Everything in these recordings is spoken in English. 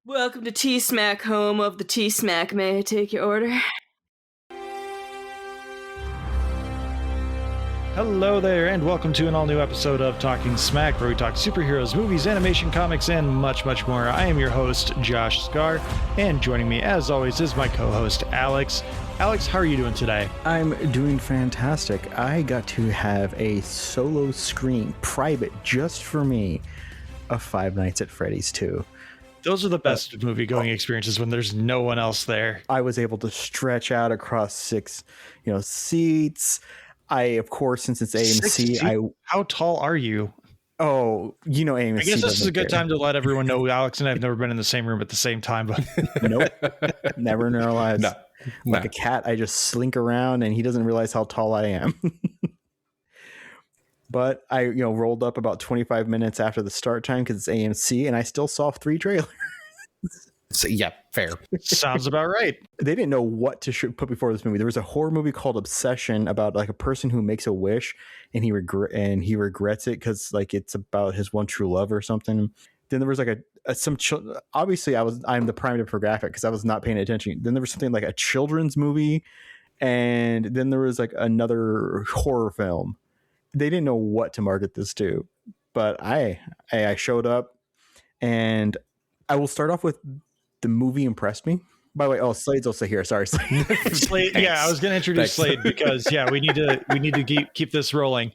Welcome to T-Smack, home of the T-Smack. May I take your order? Hello there, and welcome to an all-new episode of Talking Smack, where we talk superheroes, movies, animation, comics, and much, much more. I am your host, Josh Scar, and joining me, as always, is my co-host, Alex. Alex, how are you doing today? I'm doing fantastic. I got to have a solo screen, private, just for me, of Five Nights at Freddy's 2. Those are the best movie-going experiences when there's no one else there. I was able to stretch out across six, seats. I, of course, since it's AMC, How tall are you? Oh, AMC. I guess this is a good time to let everyone know Alex and I have never been in the same room at the same time. But Nope, never in our lives. No. Like a cat, I just slink around, and he doesn't realize how tall I am. But I, rolled up about 25 minutes after the start time because it's AMC, and I still saw 3 trailers. So, yeah, fair. sounds about right. They didn't know what to put before this movie. There was a horror movie called Obsession about like a person who makes a wish and he regrets it because like it's about his one true love or something. Then there was like obviously I'm the prime demographic because I was not paying attention. Then there was something like a children's movie, and then there was like another horror film. They didn't know what to market this to, but I showed up, and I will start off with the movie impressed me. By the way, Slade's also here. Sorry, Slade. Slade. Yeah, I was going to introduce Slade because we need to keep this rolling.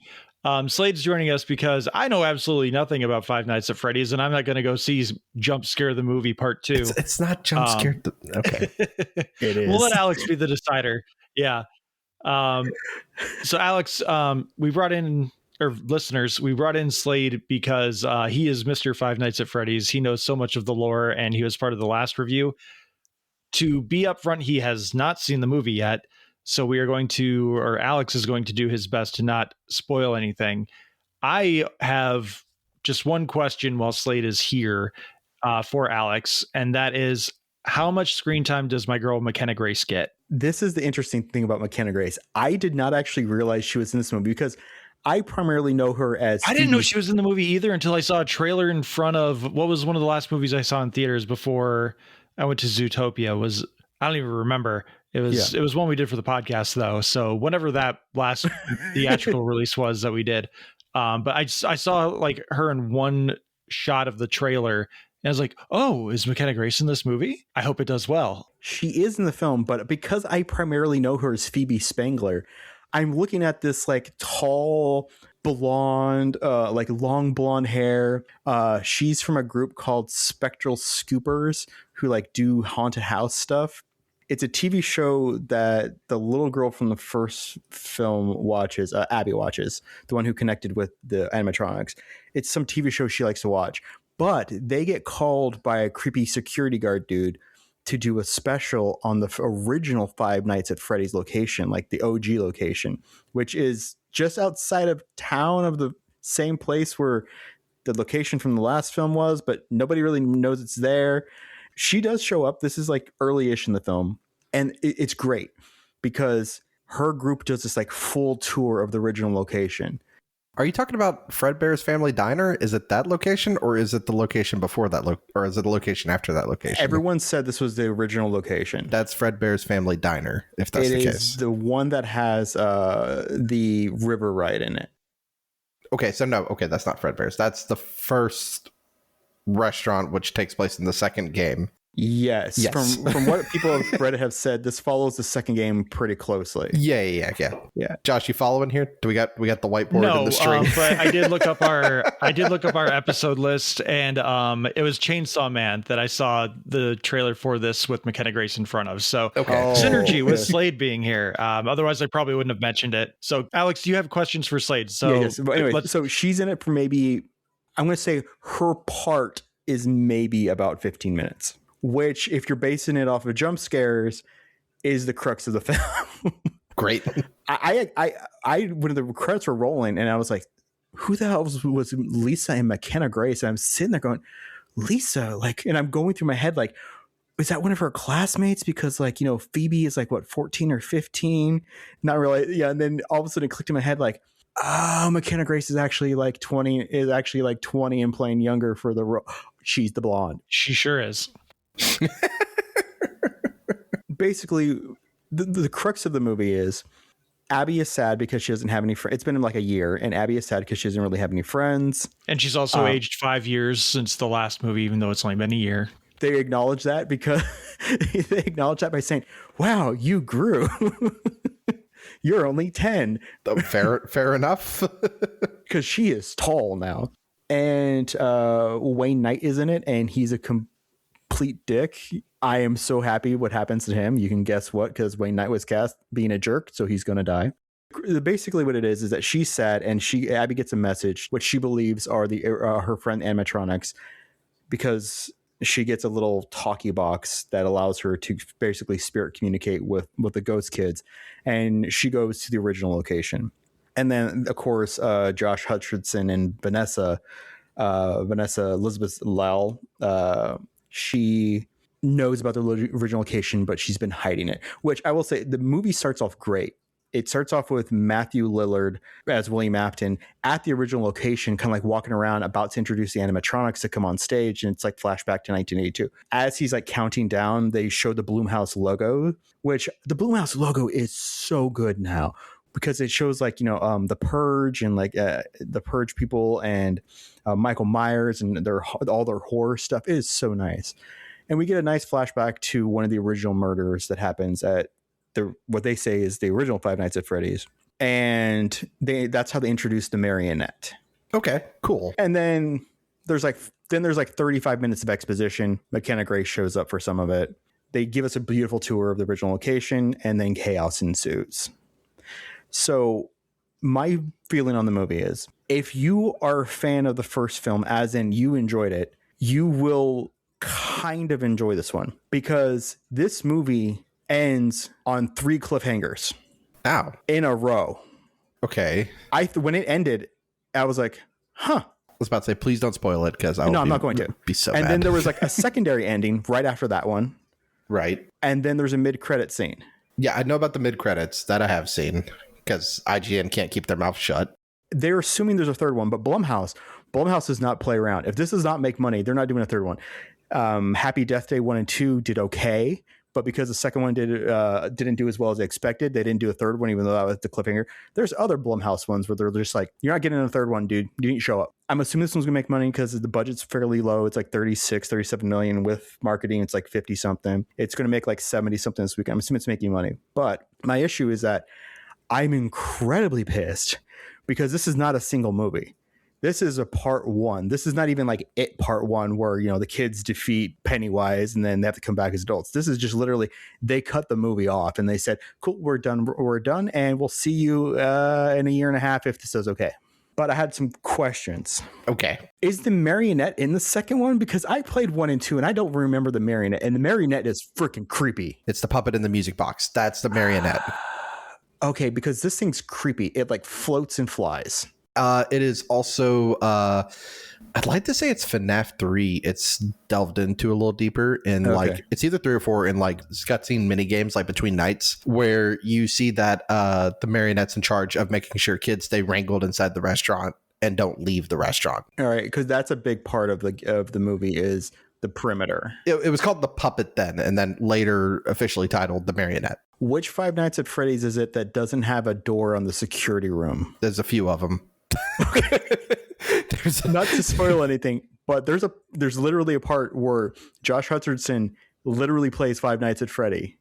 Slade's joining us because I know absolutely nothing about Five Nights at Freddy's, and I'm not going to go see Jump Scare the Movie Part 2. It's not Jump Scare. Okay, It is. We'll let Alex be the decider. Yeah. So Alex, we brought in Slade because he is Mr. Five Nights at Freddy's. He knows so much of the lore, and he was part of the last review. To be upfront, he has not seen the movie yet, so Alex is going to do his best to not spoil anything. I have just one question while Slade is here for Alex, and that is, how much screen time does my girl McKenna Grace get? This is the interesting thing about McKenna Grace. I did not actually realize she was in this movie because I primarily know her as I didn't know she was in the movie either until I saw a trailer in front of what was one of the last movies I saw in theaters before I went to Zootopia. I don't even remember. It was one we did for the podcast though. So whenever that last theatrical release was that we did, but I saw like her in one shot of the trailer. And I was like, oh, is McKenna Grace in this movie? I hope it does well. She is in the film, but because I primarily know her as Phoebe Spangler, I'm looking at this like tall, blonde, like long blonde hair. She's from a group called Spectral Scoopers who like do haunted house stuff. It's a TV show that the little girl from the first film watches, Abby watches, the one who connected with the animatronics. It's some TV show she likes to watch. But they get called by a creepy security guard dude to do a special on the original Five Nights at Freddy's location, like the OG location, which is just outside of town of the same place where the location from the last film was, but nobody really knows it's there. She does show up. This is like early-ish in the film, and it's great because her group does this like full tour of the original location. Are you talking about Fredbear's Family Diner? Is it that location, or is it the location before that, or is it the location after that location? Everyone said this was the original location. That's Fredbear's Family Diner, if that's the case. It is the one that has the river ride in it. Okay, so no, that's not Fredbear's. That's the first restaurant, which takes place in the second game. Yes. From what people on Reddit have said, this follows the second game pretty closely. Yeah. Josh, you following here? Do we got the whiteboard in the stream? But I did look up our episode list, and it was Chainsaw Man that I saw the trailer for this with McKenna Grace in front of. So synergy with Slade being here. Otherwise, I probably wouldn't have mentioned it. So, Alex, do you have questions for Slade? So, yes. But anyway, so she's in it for maybe, I'm going to say her part is maybe about 15 minutes. Which, if you're basing it off of jump scares, is the crux of the film. Great. I when the credits were rolling, and I was like, "Who the hell was Lisa and McKenna Grace?" And I'm sitting there going, "Lisa," like, and I'm going through my head like, "Is that one of her classmates?" Because like Phoebe is like what 14 or 15, not really. Yeah, and then all of a sudden it clicked in my head like, oh, McKenna Grace is actually like 20 and playing younger for the role. She's the blonde. She sure is. Basically, the crux of the movie is Abby is sad because she doesn't have any friends. It's been like a year, and Abby is sad because she doesn't really have any friends. And she's also aged 5 years since the last movie, even though it's only been a year. They acknowledge that because they acknowledge that by saying, "Wow, you grew. You're only 10." Fair enough. Because she is tall now. And Wayne Knight is in it, and he's a complete dick. I am so happy what happens to him. You can guess what, because Wayne Knight was cast being a jerk, so he's going to die. Basically what it is that she's sad, and Abby gets a message, which she believes are her friend animatronics, because she gets a little talkie box that allows her to basically spirit communicate with the ghost kids, and she goes to the original location. And then, of course, Josh Hutcherson and Vanessa Elizabeth Lell, she knows about the original location, but she's been hiding it, which I will say the movie starts off great. It starts off with Matthew Lillard as William Afton at the original location, kind of like walking around about to introduce the animatronics to come on stage. And it's like flashback to 1982. As he's like counting down, they show the Blumhouse logo, which the Blumhouse logo is so good now, because it shows like, the Purge and like the Purge people and Michael Myers and all their horror stuff. It is so nice. And we get a nice flashback to one of the original murders that happens at what they say is the original Five Nights at Freddy's. And that's how they introduced the marionette. Okay, cool. And then there's like 35 minutes of exposition. McKenna Grace shows up for some of it. They give us a beautiful tour of the original location, and then chaos ensues. So my feeling on the movie is, if you are a fan of the first film, as in you enjoyed it, you will kind of enjoy this one, because this movie ends on 3 cliffhangers. Ow. In a row. Okay. When it ended, I was like, huh. I was about to say, please don't spoil it, because I'm not going to be so And mad. then there was like a secondary ending right after that one. Right. And then there's a mid-credit scene. Yeah, I know about the mid-credits. That I have seen, because IGN can't keep their mouth shut. They're assuming there's a third one, but Blumhouse does not play around. If this does not make money, they're not doing a third one. Happy Death Day 1 and 2 did okay, but because the second one didn't do as well as they expected, they didn't do a third one, even though that was the cliffhanger. There's other Blumhouse ones where they're just like, you're not getting a third one, dude. You didn't show up. I'm assuming this one's gonna make money because the budget's fairly low. It's like 37 million with marketing. It's like 50 something. It's gonna make like 70 something this week. I'm assuming it's making money. But my issue is that I'm incredibly pissed because this is not a single movie. This is a part 1. This is not even like It Part 1 where, the kids defeat Pennywise and then they have to come back as adults. This is just literally, they cut the movie off and they said, cool, we're done. And we'll see you in a year and a half if this is okay. But I had some questions. Okay. Is the marionette in the second one? Because I played 1 and 2 and I don't remember the marionette. And the marionette is freaking creepy. It's the puppet in the music box. That's the marionette. Okay, because this thing's creepy. It like floats and flies. It is also, I'd like to say it's FNAF 3. It's delved into a little deeper in like, it's either 3 or 4 in like cutscene mini games, like between nights, where you see that the marionette's in charge of making sure kids stay wrangled inside the restaurant and don't leave the restaurant. All right, because that's a big part of the movie is the perimeter. It was called the puppet then, and then later officially titled the marionette. Which Five Nights at Freddy's is it that doesn't have a door on the security room? There's a few of them. Not to spoil anything, but there's literally a part where Josh Hutcherson literally plays Five Nights at Freddy.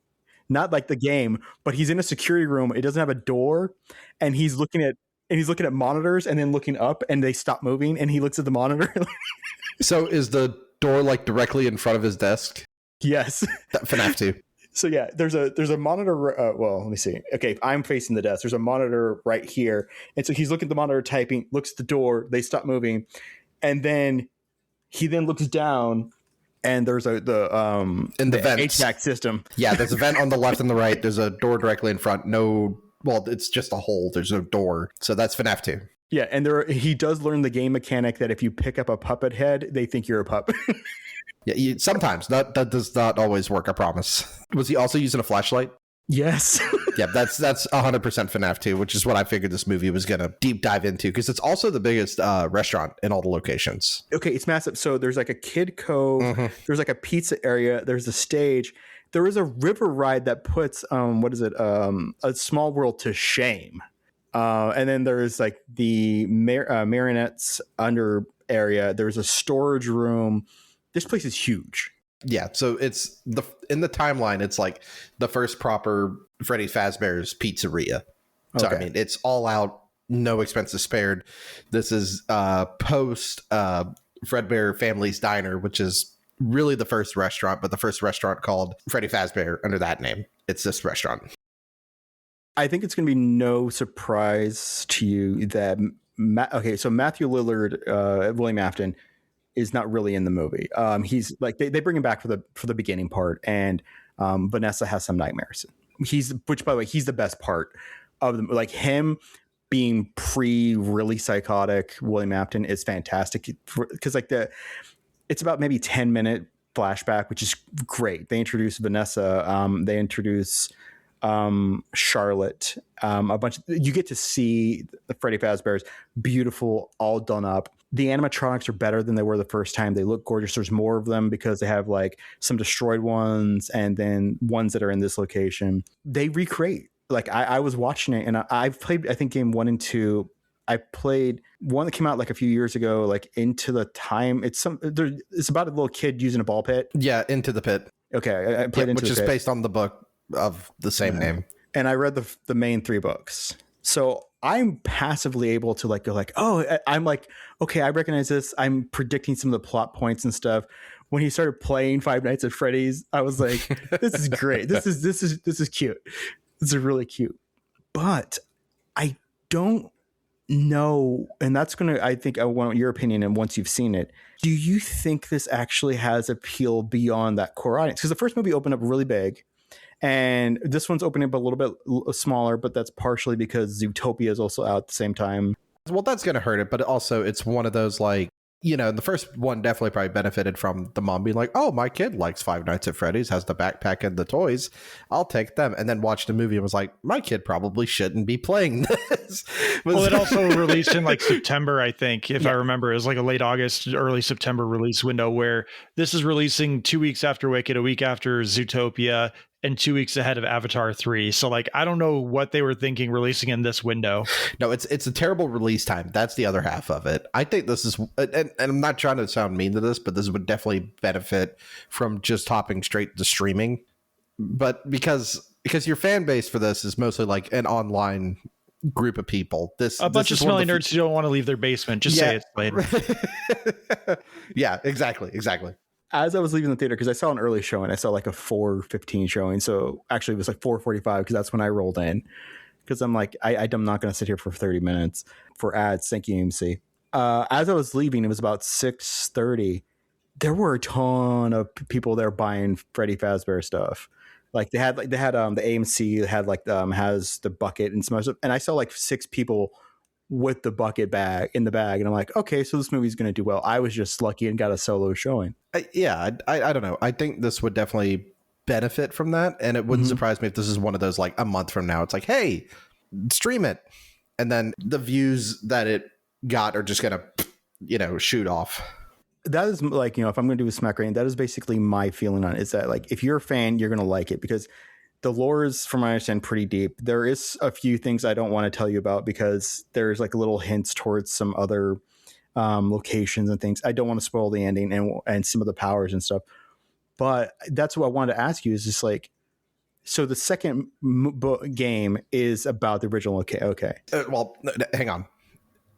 Not like the game, but he's in a security room. It doesn't have a door, and he's looking at monitors and then looking up, and they stop moving, and he looks at the monitor. So is the door like directly in front of his desk? Yes. FNAF 2. So yeah, there's a monitor. Well, let me see. Okay, I'm facing the desk. There's a monitor right here, and so he's looking at the monitor, typing. Looks at the door. They stop moving, and then he looks down, and there's in the vents. HVAC system. Yeah, there's a vent on the left and the right. There's a door directly in front. It's just a hole. There's no door. So that's FNAF 2. Yeah, and he does learn the game mechanic that if you pick up a puppet head, they think you're a pup. Yeah, sometimes that does not always work. I promise. Was he also using a flashlight? Yes. Yeah, that's 100% FNAF 2, which is what I figured this movie was going to deep dive into, because it's also the biggest restaurant in all the locations. Okay, it's massive. So there's like a kid cove, there's like a pizza area, there's a stage, there is a river ride that puts a small world to shame. And then there's like the marionettes under area. There's a storage room. This place is huge. Yeah, so it's in the timeline, it's like the first proper Freddy Fazbear's Pizzeria. So Okay. I mean, it's all out, no expenses spared. This is post Fredbear Family's Diner, which is really the first restaurant, but the first restaurant called Freddy Fazbear under that name. It's this restaurant. I think it's going to be no surprise to you that so Matthew Lillard, William Afton, is not really in the movie. He's like they bring him back for the beginning part, and Vanessa has some nightmares. Which by the way, he's the best part of them. Like him being really psychotic William Afton is fantastic, because like it's about maybe 10-minute flashback, which is great. They introduce Vanessa. They introduce Charlotte. You get to see the Freddy Fazbear's beautiful, all done up. The animatronics are better than they were the first time. They look gorgeous. There's more of them because they have like some destroyed ones and then ones that are in this location. They recreate. Like I was watching it, and I've played, I think, game 1 and 2. I played one that came out like a few years ago, like Into the Time. It's about a little kid using a ball pit. Yeah, Into the Pit. Okay, I played Into the Pit, which is based on the book of the same name. And I read the main 3 books. So I'm passively able to like go like, oh, I'm like, okay, I recognize this. I'm predicting some of the plot points and stuff. When he started playing Five Nights at Freddy's, I was like, this is great. This is cute. This is really cute. But I don't know, and that's I think I want your opinion, and once you've seen it, do you think this actually has appeal beyond that core audience? Because the first movie opened up really big, and this one's opening up a little bit smaller, but that's partially because Zootopia is also out at the same time. Well, that's going to hurt it, but also it's one of those, like, you know, the first one definitely probably benefited from the mom being like, oh, my kid likes Five Nights at Freddy's, has the backpack and the toys, I'll take them. And then watched the movie and was like, my kid probably shouldn't be playing this. Well, it also released in like September, I think, if I remember. It was like a late August, early September release window, where this is releasing 2 weeks after Wicked, a week after Zootopia, and 2 weeks ahead of Avatar 3. So like, I don't know what they were thinking releasing in this window. No, it's a terrible release time. That's the other half of it. I think this is, and I'm not trying to sound mean to this, but this would definitely benefit from just hopping straight to streaming. But because your fan base for this is mostly like an online group of people. A bunch of smelly nerds who don't want to leave their basement. Just say it, Slade. Yeah, exactly. As I was leaving the theater, because I saw an early showing, I saw like a 4:15 showing. So actually it was like 4:45, because that's when I rolled in. Because I'm like, I'm not going to sit here for 30 minutes for ads. Thank you, AMC. As I was leaving, it was about 6:30. There were a ton of people there buying Freddy Fazbear stuff. Like they had the AMC had like has the bucket and some other stuff. And I saw like 6 people with the bucket bag in the bag, and I'm like, okay, so this movie's going to do well. I was just lucky and got a solo showing. I don't know. I think this would definitely benefit from that, and it wouldn't surprise me if this is one of those, like, a month from now, it's like, hey, stream it, and then the views that it got are just gonna, you know, shoot off. That is like, you know, if I'm going to do a smack rating, that is basically my feeling on it, is that like, if you're a fan, you're going to like it, because the lore is, from what I understand, pretty deep. There is a few things I don't want to tell you about, because there's like little hints towards some other locations and things. I don't want to spoil the ending and some of the powers and stuff. But that's what I wanted to ask you, is just like, so the second game is about the original. Okay. Well, hang on.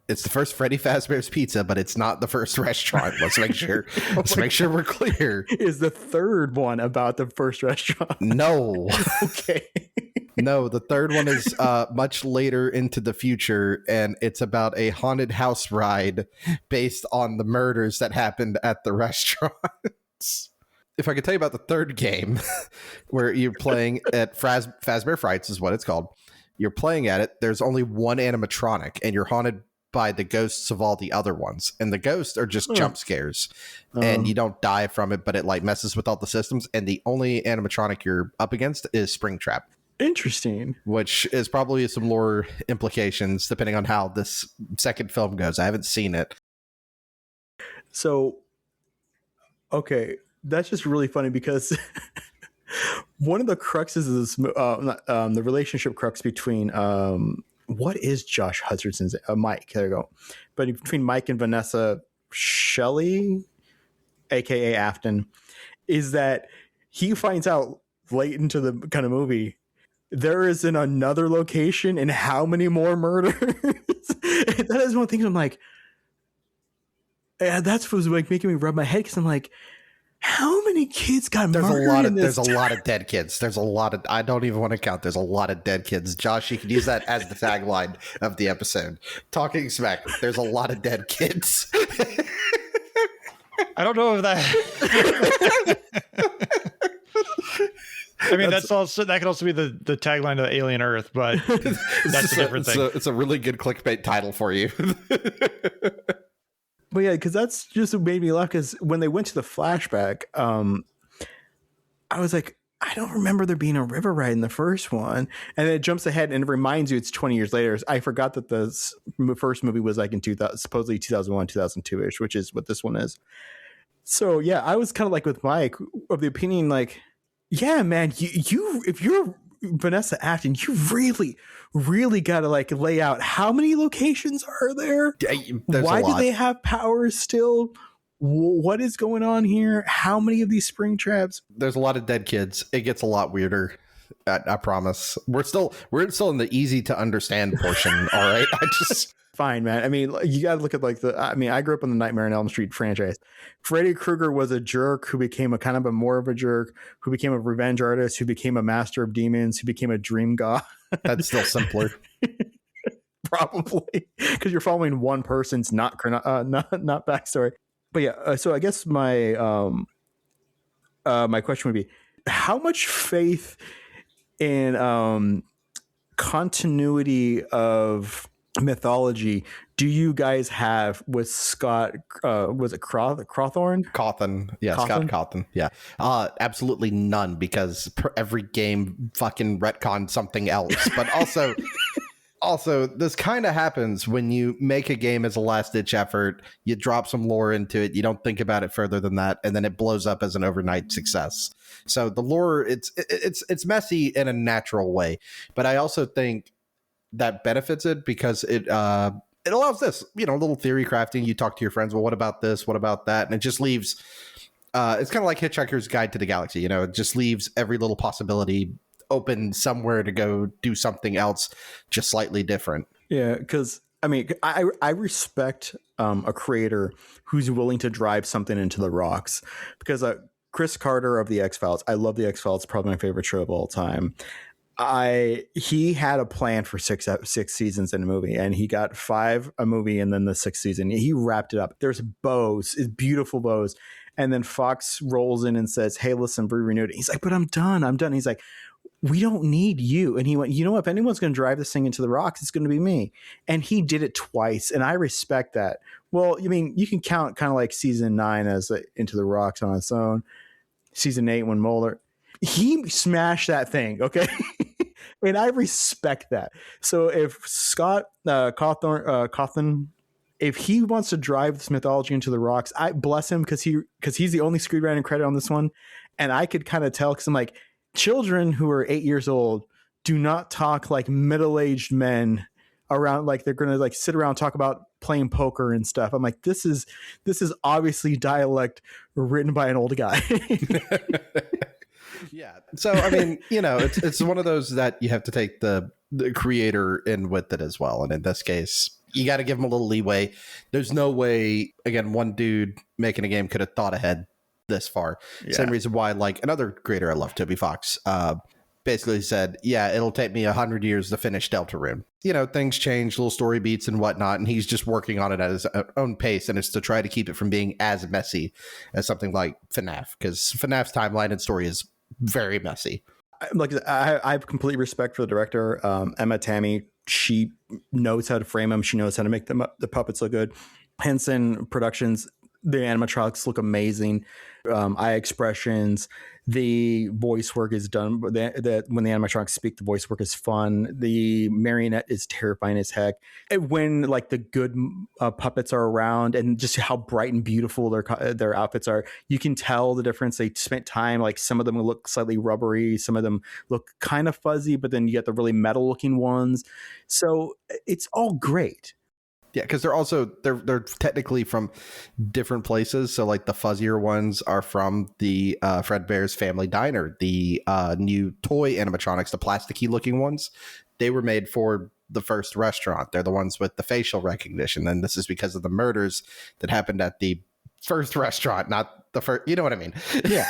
It's the first Freddy Fazbear's Pizza, but it's not the first restaurant. Let's make sure. Let's make sure we're clear. Is the third one about the first restaurant? No. Okay. No, the third one is much later into the future, and it's about a haunted house ride based on the murders that happened at the restaurants. If I could tell you about the third game, where you're playing at Fazbear Frights is what it's called. You're playing at it. There's only one animatronic, and you're haunted by the ghosts of all the other ones, and the ghosts are just jump scares, and you don't die from it, but it like messes with all the systems, and the only animatronic you're up against is Springtrap. Interesting. which is probably some lore implications depending on how this second film goes. I haven't seen it. So, okay, that's just really funny because one of the cruxes of this, the relationship crux between, what is Josh Hutcherson's Mike? There you go. But between Mike and Vanessa Shelley, aka Afton, is that he finds out late into the kind of movie there is in another location and how many more murders. That is one of the things I'm like, yeah, that's what was like making me rub my head because I'm like, how many kids got murdered? There's a lot of dead kids. There's a lot of, I don't even want to count. There's a lot of dead kids. Josh, you can use that as the tagline of the episode. Talking smack. There's a lot of dead kids. I don't know if that. I mean, that's also, that could also be the tagline of Alien Earth, but that's a different thing. It's a really good clickbait title for you. But yeah, because that's just what made me laugh. Because when they went to the flashback, I was like, I don't remember there being a river ride in the first one. And then it jumps ahead and it reminds you it's 20 years later. I forgot that the first movie was like in 2000, supposedly 2001, 2002-ish, which is what this one is. So yeah, I was kind of like with Mike of the opinion, like, yeah, man, you if you're Vanessa Afton, you really got to like lay out how many locations are there? Why do they have powers still? What is going on here? How many of these spring traps? There's a lot of dead kids. It gets a lot weirder. I promise. We're still in the easy to understand portion. All right. Fine, man. I mean, you got to look at I grew up on the Nightmare on Elm Street franchise. Freddy Krueger was a jerk who became a kind of a more of a jerk, who became a revenge artist, who became a master of demons, who became a dream god. That's still simpler. Probably because you're following one person's not backstory. But yeah, so I guess my my question would be, how much faith in continuity of mythology do you guys have with Scott? Was it Cawthorn? Cawthon. Yeah, Cawthon? Scott Cawthon. Yeah. Absolutely none, because every game fucking retconned something else. But also, this kind of happens when you make a game as a last-ditch effort. You drop some lore into it. You don't think about it further than that, and then it blows up as an overnight success. So the lore, it's messy in a natural way. But I also think that benefits it because it allows this, little theory crafting. You talk to your friends. Well, what about this? What about that? And it just leaves. It's kind of like Hitchhiker's Guide to the Galaxy. It just leaves every little possibility open somewhere to go do something else, just slightly different. Yeah, because I mean, I respect a creator who's willing to drive something into the rocks. Because Chris Carter of the X-Files, I love the X-Files, probably my favorite show of all time. He had a plan for six seasons in a movie, and he got 5 a movie, and then the 6th season he wrapped it up. There's bows, beautiful bows, and then Fox rolls in and says, "Hey, listen, we renewed it." He's like, "But I'm done." He's like, "We don't need you." And he went, "You know, if anyone's going to drive this thing into the rocks, it's going to be me." And he did it twice, and I respect that. Well, I mean, you can count kind of like season 9 as Into the Rocks on its own. Season 8 when Mulder. He smashed that thing, okay? And I respect that. So if Scott Cawthon, if he wants to drive this mythology into the rocks, I bless him because he's the only screenwriting credit on this one. And I could kind of tell because I'm like, children who are 8 years old do not talk like middle-aged men around, like they're going to like sit around and talk about playing poker and stuff. I'm like, this is obviously dialect written by an old guy. Yeah. So, I mean, it's one of those that you have to take the creator in with it as well. And in this case, you got to give him a little leeway. There's no way, again, one dude making a game could have thought ahead this far. Yeah. Same reason why, like, another creator I love, Toby Fox, basically said, yeah, it'll take me 100 years to finish Deltarune. Things change, little story beats and whatnot, and he's just working on it at his own pace, and it's to try to keep it from being as messy as something like FNAF, because FNAF's timeline and story is very messy. Like, I have complete respect for the director, Emma Tammy. She knows how to frame them. She knows how to make the puppets look good. Henson Productions, the animatronics look amazing. Eye expressions, The voice work is done. That when the animatronics speak, the voice work is fun. The marionette is terrifying as heck. And when like the good puppets are around, and just how bright and beautiful their outfits are, you can tell the difference. They spent time. Like some of them look slightly rubbery, some of them look kind of fuzzy, but then you get the really metal looking ones. So it's all great. Yeah, because they're technically from different places. So like the fuzzier ones are from the Fredbear's Family Diner. The new toy animatronics, the plasticky looking ones, they were made for the first restaurant. They're the ones with the facial recognition. And this is because of the murders that happened at the first restaurant, not the first, you know what I mean? Yeah.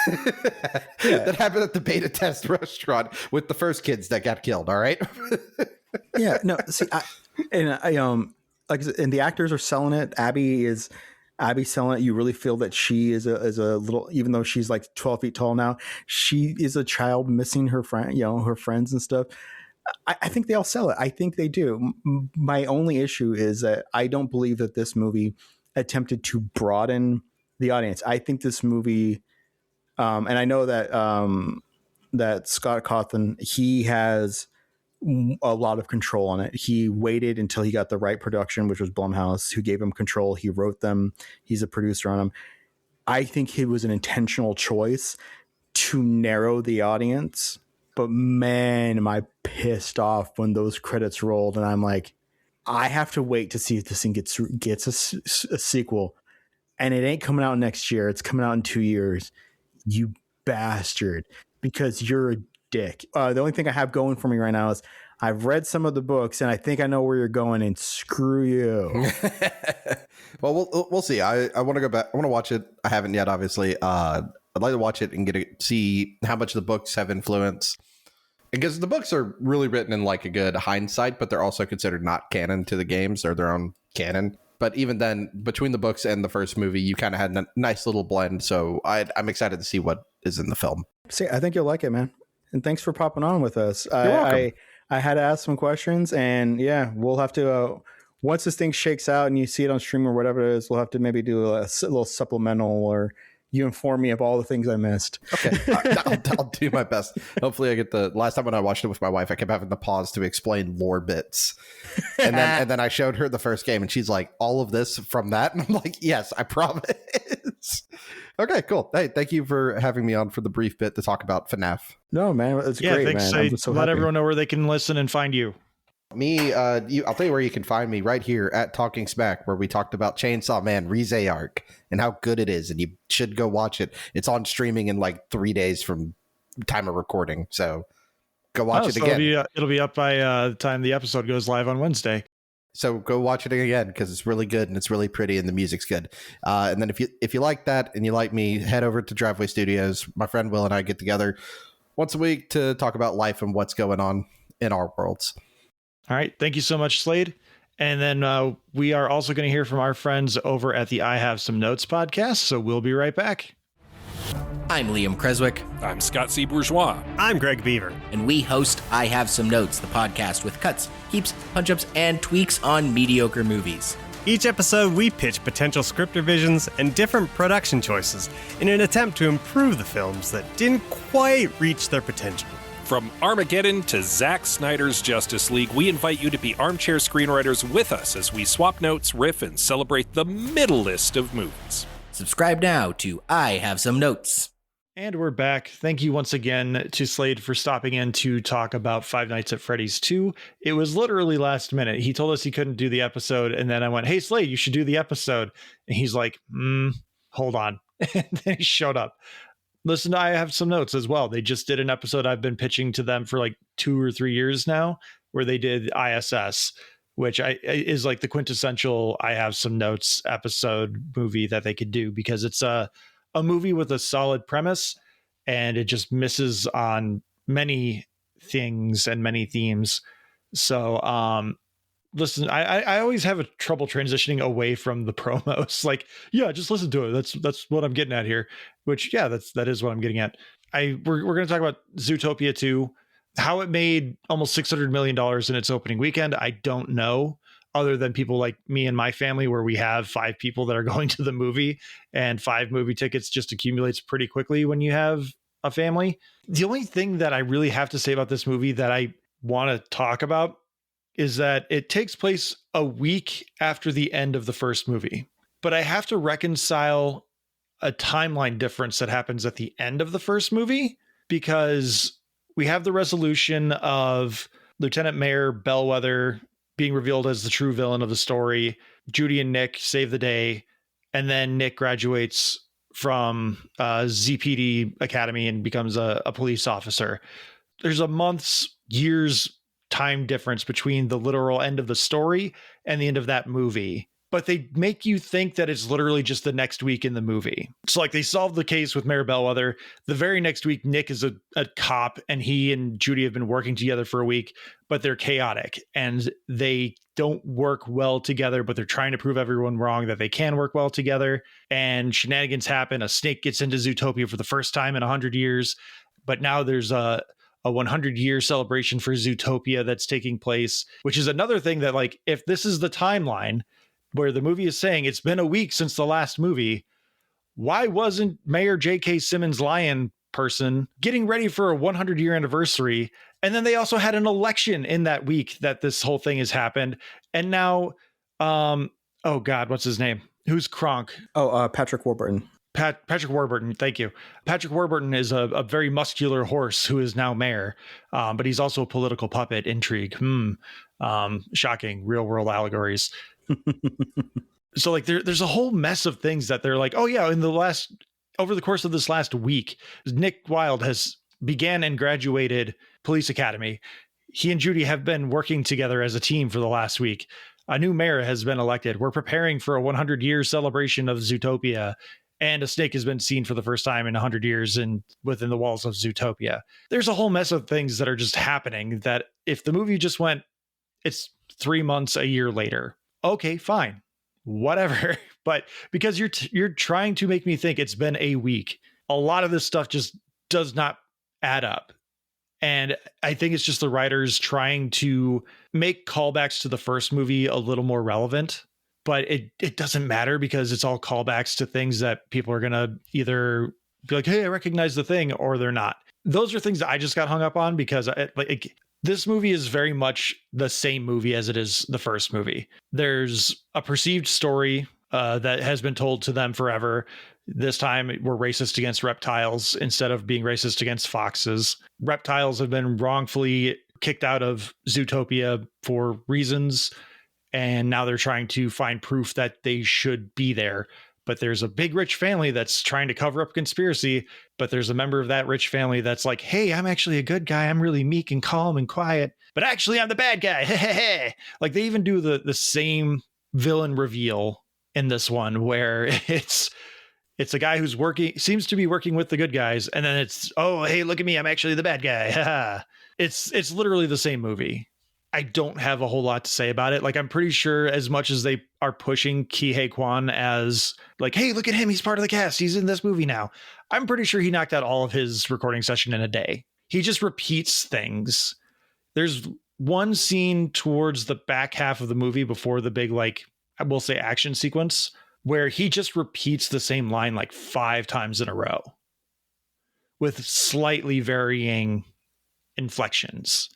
That happened at the beta test restaurant with the first kids that got killed. All right. Yeah. No, see, like, and the actors are selling it. Abby's selling it. You really feel that she is a little, even though she's like 12 feet tall now, she is a child missing her friend, her friends and stuff. I think they all sell it. I think they do. My only issue is that I don't believe that this movie attempted to broaden the audience. I think this movie, and I know that that Scott Cawthon, he has a lot of control on it. He waited until he got the right production, which was Blumhouse, who gave him control. He wrote them. He's a producer on them. I think it was an intentional choice to narrow the audience. But man, am I pissed off when those credits rolled, and I'm like, I have to wait to see if this thing gets a sequel, and it ain't coming out next year. It's coming out in 2 years. You bastard, because you're a dick. The only thing I have going for me right now is I've read some of the books, and I think I know where you're going, and screw you. Well, we'll see. I want to go back. I want to watch it. I haven't yet, obviously. I'd like to watch it and see how much the books have influence. Because the books are really written in like a good hindsight, but they're also considered not canon to the games. They're their own canon. But even then, between the books and the first movie, you kind of had a nice little blend. So I'm excited to see what is in the film. See, I think you'll like it, man. And thanks for popping on with us. You're welcome. I had to ask some questions, and yeah, we'll have to, once this thing shakes out and you see it on stream or whatever it is, we'll have to maybe do a little supplemental, or you inform me of all the things I missed. Okay. I'll do my best. Hopefully I get last time when I watched it with my wife, I kept having to pause to explain lore bits. And then I showed her the first game, and she's like, all of this from that? And I'm like, yes, I promise. Okay, cool. Hey, thank you for having me on for the brief bit to talk about FNAF. No, man, it's great, thanks, man. I'm so let happy. everyone know where they can listen and find you. Me, I'll tell you where you can find me, right here at Talking Smack, where we talked about Chainsaw Man Arc and how good it is, and you should go watch it. It's on streaming in like 3 days from time of recording, so go watch it again. It'll be up by the time the episode goes live on Wednesday. So go watch it again, because it's really good and it's really pretty and the music's good. And then if you like that and you like me, head over to Driveway Studios. My friend Will and I get together once a week to talk about life and what's going on in our worlds. All right. Thank you so much, Slade. And then we are also going to hear from our friends over at the I Have Some Notes podcast. So we'll be right back. I'm Liam Creswick. I'm Scott C. Bourgeois. I'm Greg Beaver. And we host I Have Some Notes, the podcast with cuts, keeps, punch-ups, and tweaks on mediocre movies. Each episode, we pitch potential script revisions and different production choices in an attempt to improve the films that didn't quite reach their potential. From Armageddon to Zack Snyder's Justice League, we invite you to be armchair screenwriters with us as we swap notes, riff, and celebrate the middle list of movies. Subscribe now to I Have Some Notes. And we're back. Thank you once again to Slade for stopping in to talk about Five Nights at Freddy's 2. It was literally last minute. He told us he couldn't do the episode, and then I went, hey, Slade, you should do the episode. And he's like, hold on. And then he showed up. Listen, I have some notes as well. They just did an episode I've been pitching to them for like 2 or 3 years now, where they did ISS, which is like the quintessential I Have Some Notes episode movie that they could do, because it's a movie with a solid premise, and it just misses on many things and many themes. So listen, I always have a trouble transitioning away from the promos. Like, yeah, just listen to it. That's what I'm getting at here, which, yeah, that is what I'm getting at. We're going to talk about Zootopia 2, how it made almost $600 million in its opening weekend. I don't know, other than people like me and my family, where we have 5 people that are going to the movie, and 5 movie tickets just accumulates pretty quickly when you have a family. The only thing that I really have to say about this movie that I want to talk about is that it takes place a week after the end of the first movie. But I have to reconcile a timeline difference that happens at the end of the first movie, because we have the resolution of Lieutenant Mayor Bellwether being revealed as the true villain of the story. Judy and Nick save the day, and then Nick graduates from ZPD Academy and becomes a police officer. There's a years time difference between the literal end of the story and the end of that movie. But they make you think that it's literally just the next week in the movie. So like they solve the case with Mayor Bellwether. The very next week, Nick is a cop, and he and Judy have been working together for a week, but they're chaotic and they don't work well together, but they're trying to prove everyone wrong that they can work well together. And shenanigans happen. A snake gets into Zootopia for the first time in 100 years. But now there's a 100-year celebration for Zootopia that's taking place, which is another thing that, like, if this is the timeline where the movie is saying it's been a week since the last movie, why wasn't Mayor J.K. Simmons Lion person getting ready for a 100-year anniversary? And then they also had an election in that week that this whole thing has happened. And now, oh God, what's his name? Who's Kronk? Patrick Warburton. Patrick Warburton, thank you. Patrick Warburton is a very muscular horse who is now mayor, but he's also a political puppet. Intrigue. Shocking. Real world allegories. So like there's a whole mess of things that they're like, oh yeah, over the course of this last week, Nick Wilde has began and graduated police academy. He and Judy have been working together as a team for the last week. A new mayor has been elected. We're preparing for a 100-year celebration of Zootopia. And a snake has been seen for the first time in 100 years within the walls of Zootopia. There's a whole mess of things that are just happening that if the movie just went, it's 3 months, a year later. Okay, fine, whatever. But because you're trying to make me think it's been a week, a lot of this stuff just does not add up. And I think it's just the writers trying to make callbacks to the first movie a little more relevant. But it doesn't matter because it's all callbacks to things that people are going to either be like, hey, I recognize the thing, or they're not. Those are things that I just got hung up on because this movie is very much the same movie as it is the first movie. There's a perceived story that has been told to them forever. This time we're racist against reptiles instead of being racist against foxes. Reptiles have been wrongfully kicked out of Zootopia for reasons. And now they're trying to find proof that they should be there. But there's a big rich family that's trying to cover up conspiracy. But there's a member of that rich family that's like, hey, I'm actually a good guy. I'm really meek and calm and quiet. But actually, I'm the bad guy. Like they even do the same villain reveal in this one where it's a guy who's seems to be working with the good guys. And then it's, oh, hey, look at me. I'm actually the bad guy. It's literally the same movie. I don't have a whole lot to say about it. Like, I'm pretty sure as much as they are pushing Ki-Hei Kwan as like, hey, look at him. He's part of the cast. He's in this movie now. I'm pretty sure he knocked out all of his recording session in a day. He just repeats things. There's one scene towards the back half of the movie before the big, like, I will say action sequence where he just repeats the same line like 5 times in a row with slightly varying inflections.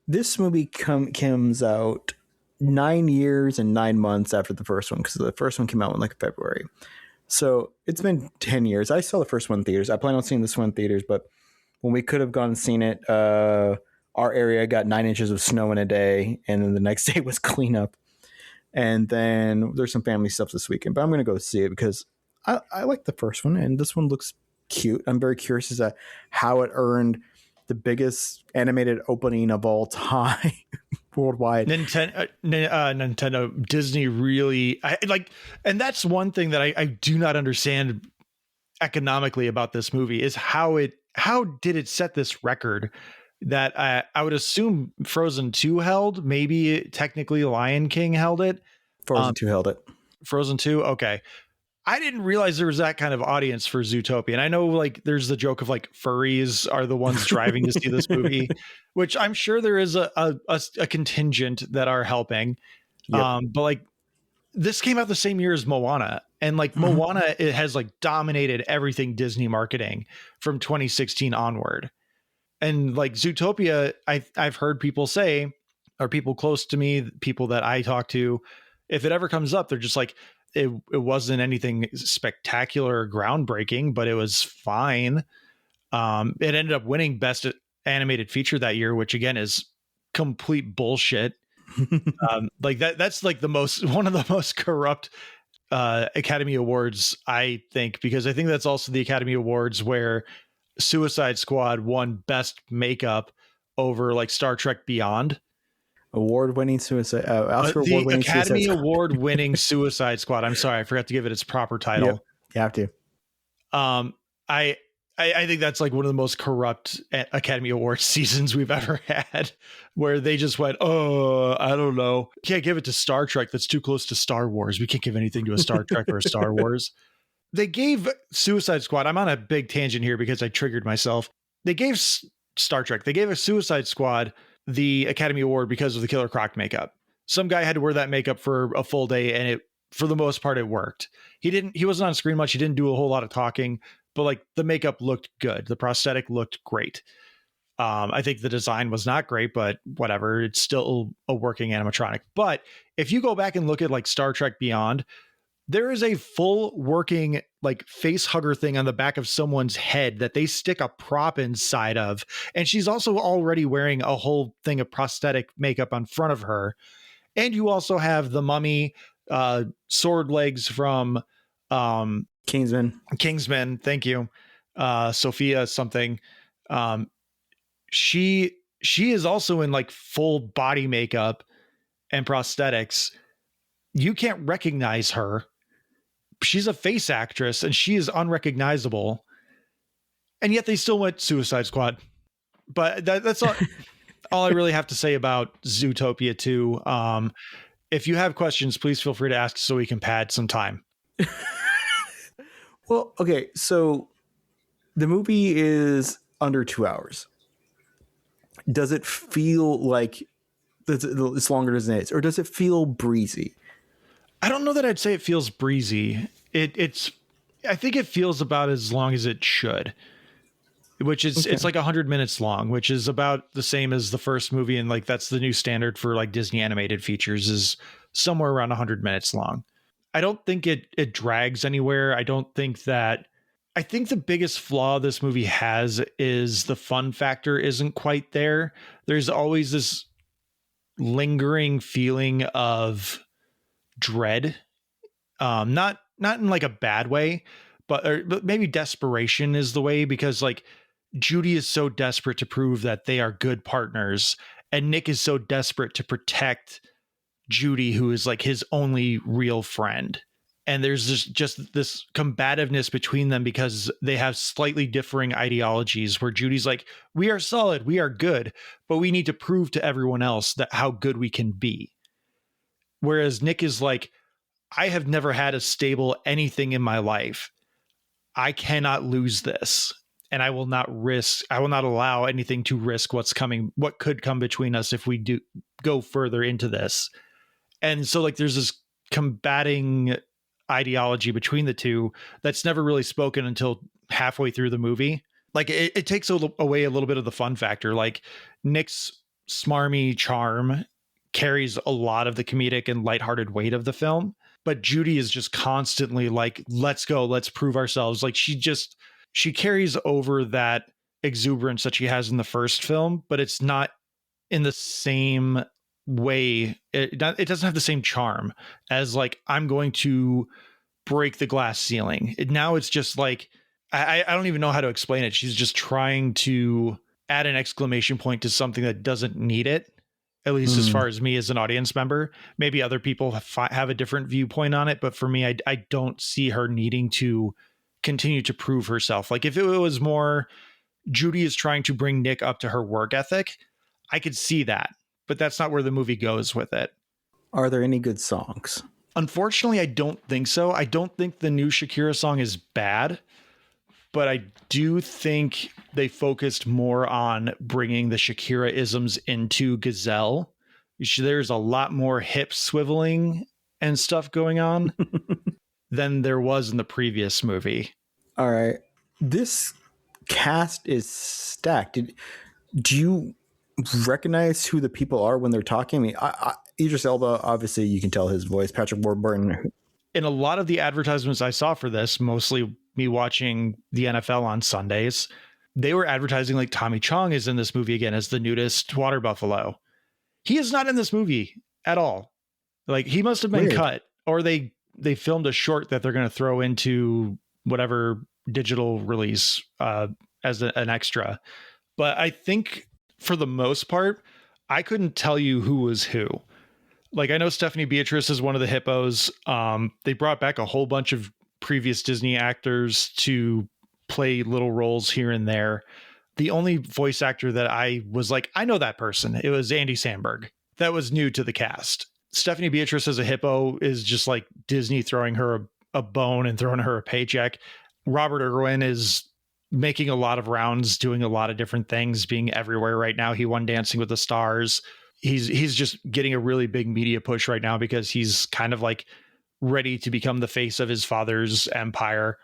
This movie comes out 9 years and 9 months after the first one, because the first one came out in like February. So it's been 10 years. I saw the first one in theaters. I plan on seeing this one in theaters, but when we could have gone and seen it, our area got 9 inches of snow in a day, and then the next day was cleanup. And then there's some family stuff this weekend, but I'm going to go see it because I like the first one, and this one looks cute. I'm very curious as to how it earned the biggest animated opening of all time worldwide. Nintendo, Disney really, and that's one thing that I do not understand economically about this movie is how did it set this record that I would assume Frozen 2 held, maybe technically Lion King held it. Frozen 2 held it. Frozen 2. Okay. I didn't realize there was that kind of audience for Zootopia. And I know like there's the joke of like furries are the ones driving to see this movie, which I'm sure there is a contingent that are helping. Yep. But like this came out the same year as Moana. And like Moana, it has like dominated everything Disney marketing from 2016 onward. And like Zootopia, I've heard people say, or people close to me, people that I talk to, if it ever comes up, they're just like, it wasn't anything spectacular or groundbreaking, but it was fine. It ended up winning Best Animated Feature that year, which again is complete bullshit. Like that's like one of the most corrupt Academy Awards, I think, because I think that's also the Academy Awards where Suicide Squad won Best Makeup over like Star Trek Beyond. Award-winning Suicide Oscar The award-winning Academy Suicide Award-winning Suicide Squad. I'm sorry, I forgot to give it its proper title. Yep, you have to. I think that's like one of the most corrupt Academy Awards seasons we've ever had, where they just went, oh, I don't know. Can't give it to Star Trek. That's too close to Star Wars. We can't give anything to a Star Trek or a Star Wars. They gave Suicide Squad. I'm on a big tangent here because I triggered myself. They gave Star Trek. They gave a Suicide Squad the Academy Award because of the Killer Croc makeup. Some guy had to wear that makeup for a full day, and it, for the most part, it worked. He wasn't on screen much. He didn't do a whole lot of talking, but like the makeup looked good. The prosthetic looked great. I think the design was not great, but whatever. It's still a working animatronic. But if you go back and look at like Star Trek Beyond, there is a full working like face hugger thing on the back of someone's head that they stick a prop inside of. And she's also already wearing a whole thing of prosthetic makeup on front of her. And you also have the mummy sword legs from Kingsman. Thank you. Sophia something. She is also in like full body makeup and prosthetics. You can't recognize her. She's a face actress and she is unrecognizable. And yet they still went Suicide Squad. But that's all, all I really have to say about Zootopia 2. If you have questions, please feel free to ask so we can pad some time. Well, okay, so the movie is under 2 hours. Does it feel like it's longer than it is, or does it feel breezy? I don't know that I'd say it feels breezy. I think it feels about as long as it should, which is, it's like 100 minutes long, which is about the same as the first movie. And like, that's the new standard for like Disney animated features, is somewhere around 100 minutes long. I don't think it drags anywhere. I think the biggest flaw this movie has is the fun factor isn't quite there. There's always this lingering feeling of dread, not in like a bad way, but maybe desperation is the way, because like Judy is so desperate to prove that they are good partners, and Nick is so desperate to protect Judy, who is like his only real friend. And there's just this combativeness between them because they have slightly differing ideologies, where Judy's like, we are solid, we are good, but we need to prove to everyone else that how good we can be. Whereas Nick is like, I have never had a stable anything in my life. I cannot lose this. And I will not allow anything to risk what could come between us if we do go further into this. And so like, there's this combating ideology between the two that's never really spoken until halfway through the movie. Like it takes away a little bit of the fun factor. Like Nick's smarmy charm carries a lot of the comedic and lighthearted weight of the film, but Judy is just constantly like, let's go, let's prove ourselves. Like she carries over that exuberance that she has in the first film, but it's not in the same way. It doesn't have the same charm as like, I'm going to break the glass ceiling. Now it's just like, I don't even know how to explain it. She's just trying to add an exclamation point to something that doesn't need it, at least as far as me as an audience member. Maybe other people have a different viewpoint on it, but for me, I don't see her needing to continue to prove herself. Like if it was more Judy is trying to bring Nick up to her work ethic, I could see that, but that's not where the movie goes with it. Are there any good songs? Unfortunately, I don't think so. I don't think the new Shakira song is bad, but I do think they focused more on bringing the Shakira isms into Gazelle. There's a lot more hip swiveling and stuff going on. than there was in the previous movie. All right. This cast is stacked. Do you recognize who the people are when they're talking? I mean, Idris Elba, obviously you can tell his voice. Patrick Warburton. In a lot of the advertisements I saw for this, mostly me watching the NFL on Sundays, they were advertising like Tommy Chong is in this movie again as the nudist water buffalo. He is not in this movie at all. Like, he must have been cut, or they filmed a short that they're going to throw into whatever digital release as an extra. But I think for the most part, I couldn't tell you who was who. Like, I know Stephanie Beatrice is one of the hippos. They brought back a whole bunch of previous Disney actors to play little roles here and there. The only voice actor that I was like, I know that person, it was Andy Samberg. That was new to the cast. Stephanie Beatrice as a hippo is just like Disney throwing her a bone and throwing her a paycheck. Robert Irwin is making a lot of rounds, doing a lot of different things, being everywhere right now. He won Dancing with the Stars. He's just getting a really big media push right now because he's kind of like ready to become the face of his father's empire.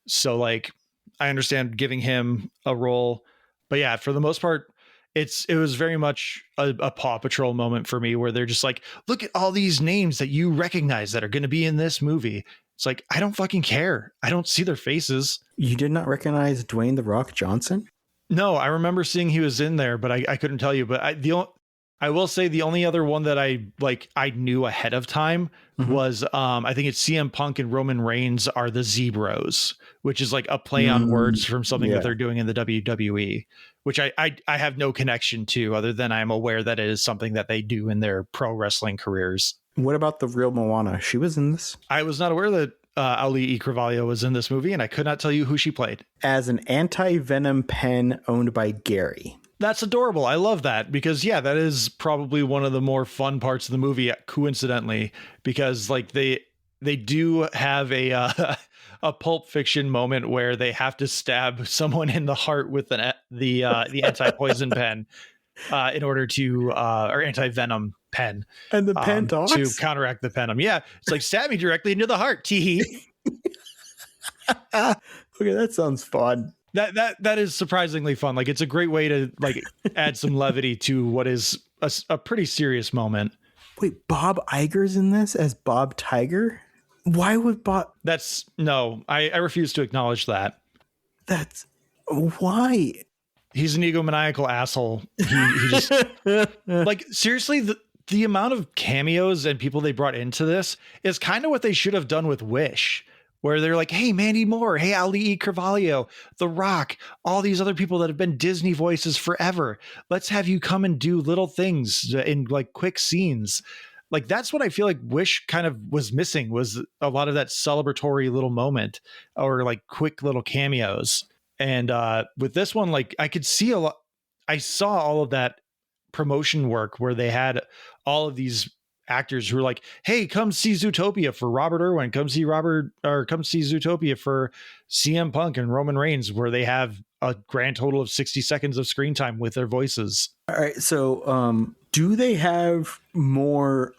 So like, I understand giving him a role, but yeah, for the most part, it was very much a Paw Patrol moment for me where they're just like, look at all these names that you recognize that are going to be in this movie. It's like, I don't fucking care. I don't see their faces. You did not recognize Dwayne "The Rock" Johnson? No, I remember seeing he was in there, but I couldn't tell you. But I will say the only other one that I knew ahead of time was I think it's CM Punk and Roman Reigns are the Zebros, which is like a play on words from something that they're doing in the WWE, which I have no connection to other than I'm aware that it is something that they do in their pro wrestling careers. What about the real Moana? She was in this? I was not aware that Ali E. Carvalho was in this movie, and I could not tell you who she played. As an anti-venom pen owned by Gary. That's adorable. I love that because, yeah, that is probably one of the more fun parts of the movie, coincidentally, because like they do have a Pulp Fiction moment where they have to stab someone in the heart with the anti-poison pen in order to or anti-venom pen. And the pen talks? To counteract the venom. Yeah, it's like stab me directly into the heart. Tee. Okay, that sounds fun. That is surprisingly fun. Like, it's a great way to like add some levity to what is a pretty serious moment. Wait, Bob Iger's in this as Bob Tiger? Why would Bob? I refuse to acknowledge that. That's why. He's an egomaniacal asshole. He just like, seriously, the amount of cameos and people they brought into this is kind of what they should have done with Wish, where they're like, hey, Mandy Moore, hey, Ali E. Carvalho, The Rock, all these other people that have been Disney voices forever. Let's have you come and do little things in like quick scenes. Like, that's what I feel like Wish kind of was missing, was a lot of that celebratory little moment or like quick little cameos. And with this one, like, I could see I saw all of that promotion work where they had all of these actors who were like, hey, come see Zootopia for Robert Irwin, come see Zootopia for CM Punk and Roman Reigns, where they have a grand total of 60 seconds of screen time with their voices. All right, so do they have more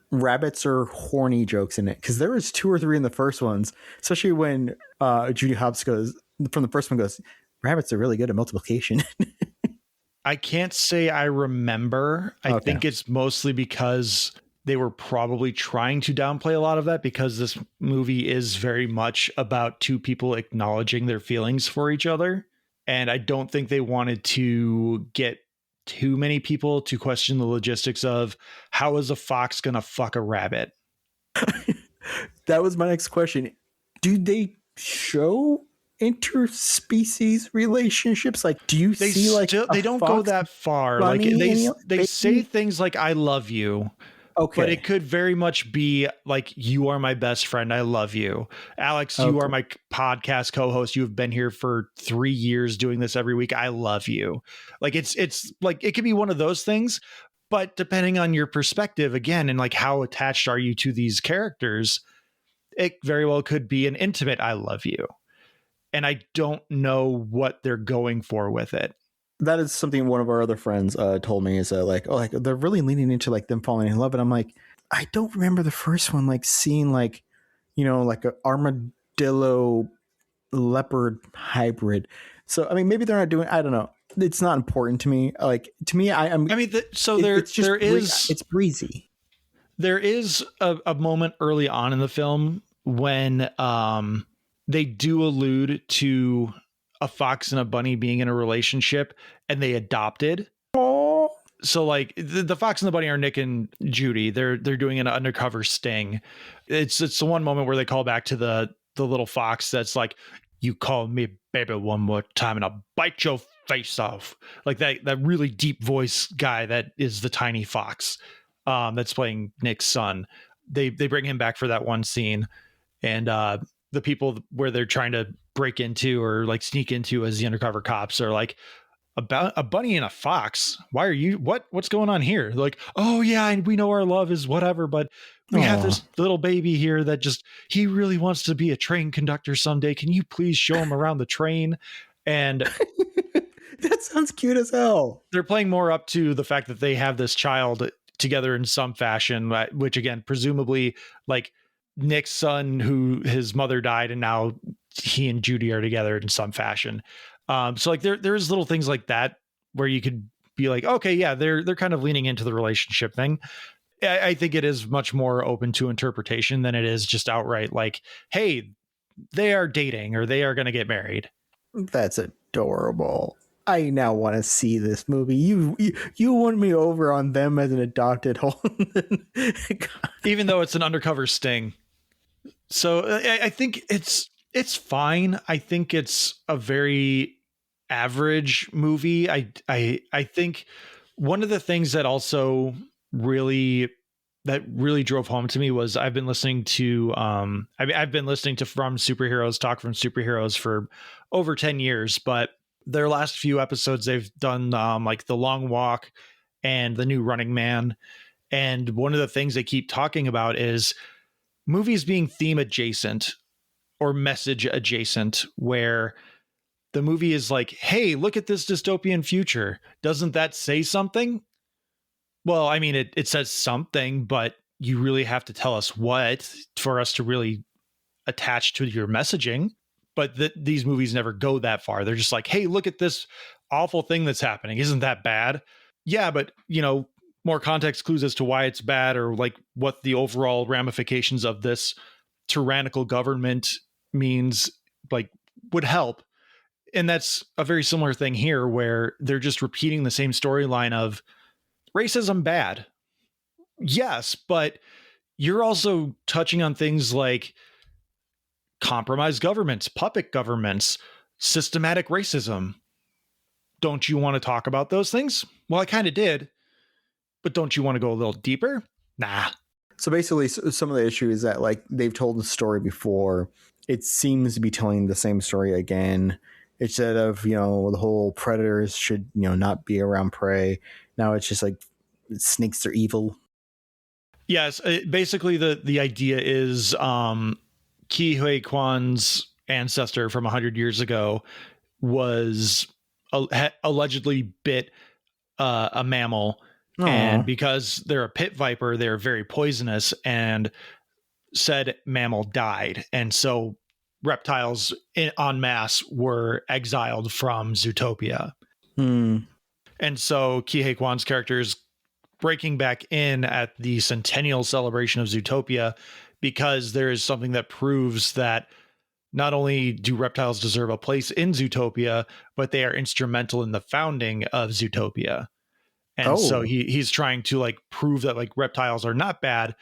rabbits or horny jokes in it? Because there was 2 or 3 in the first ones, especially when Judy Hopps goes from the first one, goes, rabbits are really good at multiplication. I can't say I remember. I think it's mostly because they were probably trying to downplay a lot of that, because this movie is very much about 2 people acknowledging their feelings for each other. And I don't think they wanted to get too many people to question the logistics of how is a fox going to fuck a rabbit? That was my next question. Do they show interspecies relationships? Like, do you see like they don't go that far? Like, they say things like I love you. Okay. But it could very much be like, you are my best friend. I love you. Alex, you are my podcast co-host. You've been here for 3 years doing this every week. I love you. Like, it's like, it could be one of those things, but depending on your perspective, again, and like how attached are you to these characters, it very well could be an intimate I love you. And I don't know what they're going for with it. That is something one of our other friends told me, is like they're really leaning into like them falling in love. And I'm like, I don't remember the first one, like seeing like, like a armadillo leopard hybrid. So I mean, maybe they're not doing. I don't know. It's not important to me. Like to me, it's breezy. There is a moment early on in the film when they do allude to a fox and a bunny being in a relationship and they adopted. Oh. So like the fox and the bunny are Nick and Judy. They're doing an undercover sting. It's the one moment where they call back to the little fox that's like, you call me baby one more time and I'll bite your face off. Like that really deep voice guy that is the tiny fox that's playing Nick's son. They bring him back for that one scene, and the people where they're trying to break into or like sneak into as the undercover cops are like, about a bunny and a fox. Why are you what's going on here? Like, oh yeah, we know our love is whatever, but we have this little baby here that he really wants to be a train conductor someday. Can you please show him around the train? And that sounds cute as hell. They're playing more up to the fact that they have this child together in some fashion, which again, presumably like Nick's son, who his mother died, and now he and Judy are together in some fashion. So like there's little things like that where you could be like, okay, yeah, they're kind of leaning into the relationship thing. I think it is much more open to interpretation than it is just outright like, hey, they are dating or they are going to get married. That's adorable. I now want to see this movie. You won me over on them as an adopted whole. Even though it's an undercover sting. So I think it's fine. I think it's a very average movie. I think one of the things that also really drove home to me was I've been listening to I've been listening to From Superheroes, Talk From Superheroes for over 10 years, but their last few episodes they've done like The Long Walk and The New Running Man, and one of the things they keep talking about is movies being theme adjacent or message adjacent, where the movie is like, hey, look at this dystopian future. Doesn't that say something? Well, I mean, it says something, but you really have to tell us what for us to really attach to your messaging. But these movies never go that far. They're just like, hey, look at this awful thing that's happening. Isn't that bad? Yeah, but, more context clues as to why it's bad or like what the overall ramifications of this tyrannical government means, like, would help. And that's a very similar thing here where they're just repeating the same storyline of racism bad. Yes, but you're also touching on things like compromised governments, puppet governments, systematic racism. Don't you want to talk about those things? Well, I kind of did, but don't you want to go a little deeper? Nah. So basically, some of the issue is that like they've told the story before. It seems to be telling the same story again. Instead of, the whole predators should, not be around prey. Now it's just like snakes are evil. Yes. Basically, the idea is Ke Huy Quan's ancestor from 100 years ago was allegedly bit a mammal. Aww. And because they're a pit viper, they're very poisonous, and said mammal died. And so reptiles en masse were exiled from Zootopia. And so Ke Huy Quan's character is breaking back in at the centennial celebration of Zootopia because there is something that proves that not only do reptiles deserve a place in Zootopia, but they are instrumental in the founding of Zootopia. And so he's trying to like prove that like reptiles are not bad.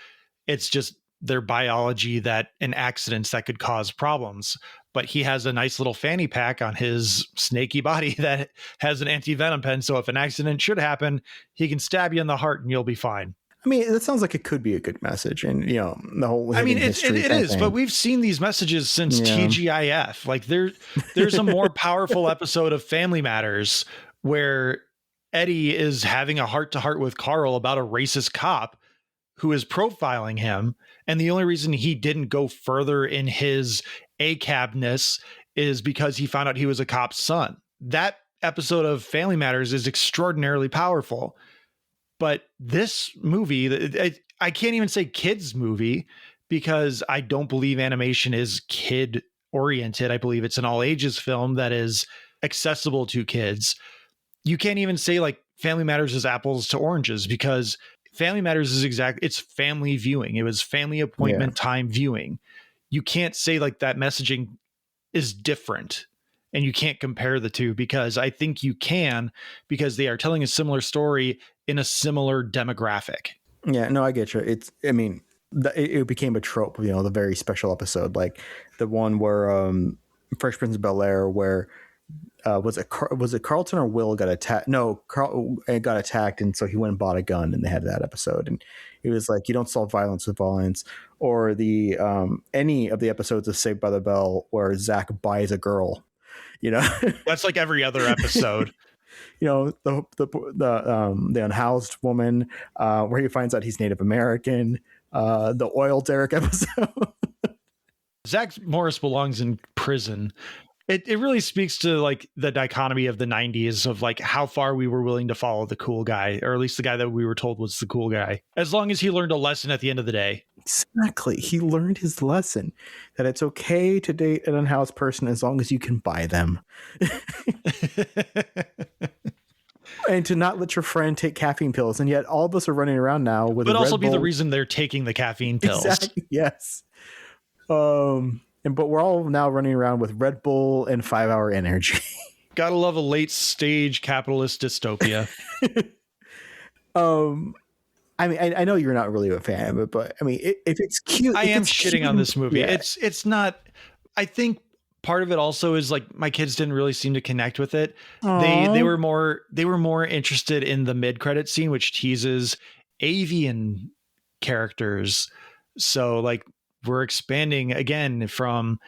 It's just their biology and accidents that could cause problems. But he has a nice little fanny pack on his snaky body that has an anti-venom pen. So if an accident should happen, he can stab you in the heart and you'll be fine. I mean, that sounds like it could be a good message. And, the whole it is, but we've seen these messages since TGIF. Like there's a more powerful episode of Family Matters where Eddie is having a heart-to-heart with Carl about a racist cop who is profiling him. And the only reason he didn't go further in his ACAB-ness is because he found out he was a cop's son. That episode of Family Matters is extraordinarily powerful. But this movie, I can't even say kids movie because I don't believe animation is kid oriented. I believe it's an all ages film that is accessible to kids. You can't even say like Family Matters is apples to oranges, because Family Matters is it's family viewing. It was family appointment time viewing. You can't say like that messaging is different, and you can't compare the two, because I think you can, because they are telling a similar story in a similar demographic. Yeah, no, I get you. It became a trope, the very special episode, like the one where Fresh Prince of Bel-Air, where was it Carlton or Will got attacked? No, Carl got attacked, and so he went and bought a gun, and they had that episode, and it was like, you don't solve violence with violence. Or the any of the episodes of Saved by the Bell where Zach buys a girl, That's like every other episode. The unhoused woman, where he finds out he's Native American, the oil derrick episode. Zach Morris belongs in prison. It really speaks to like the dichotomy of the 90s of like how far we were willing to follow the cool guy, or at least the guy that we were told was the cool guy, as long as he learned a lesson at the end of the day. Exactly. He learned his lesson that it's okay to date an unhoused person as long as you can buy them. And to not let your friend take caffeine pills. And yet all of us are running around now with but also Red be Bull. the reason they're taking the caffeine pills. Exactly. Yes. But we're all now running around with Red Bull and 5 Hour Energy. Gotta love a late stage capitalist dystopia. I know you're not really a fan of it, but I mean, if it's cute, I am shitting on this movie. Yeah. It's not. I think part of it also is like my kids didn't really seem to connect with it. They were more interested in the mid-credit scene, which teases avian characters. So like we're expanding again from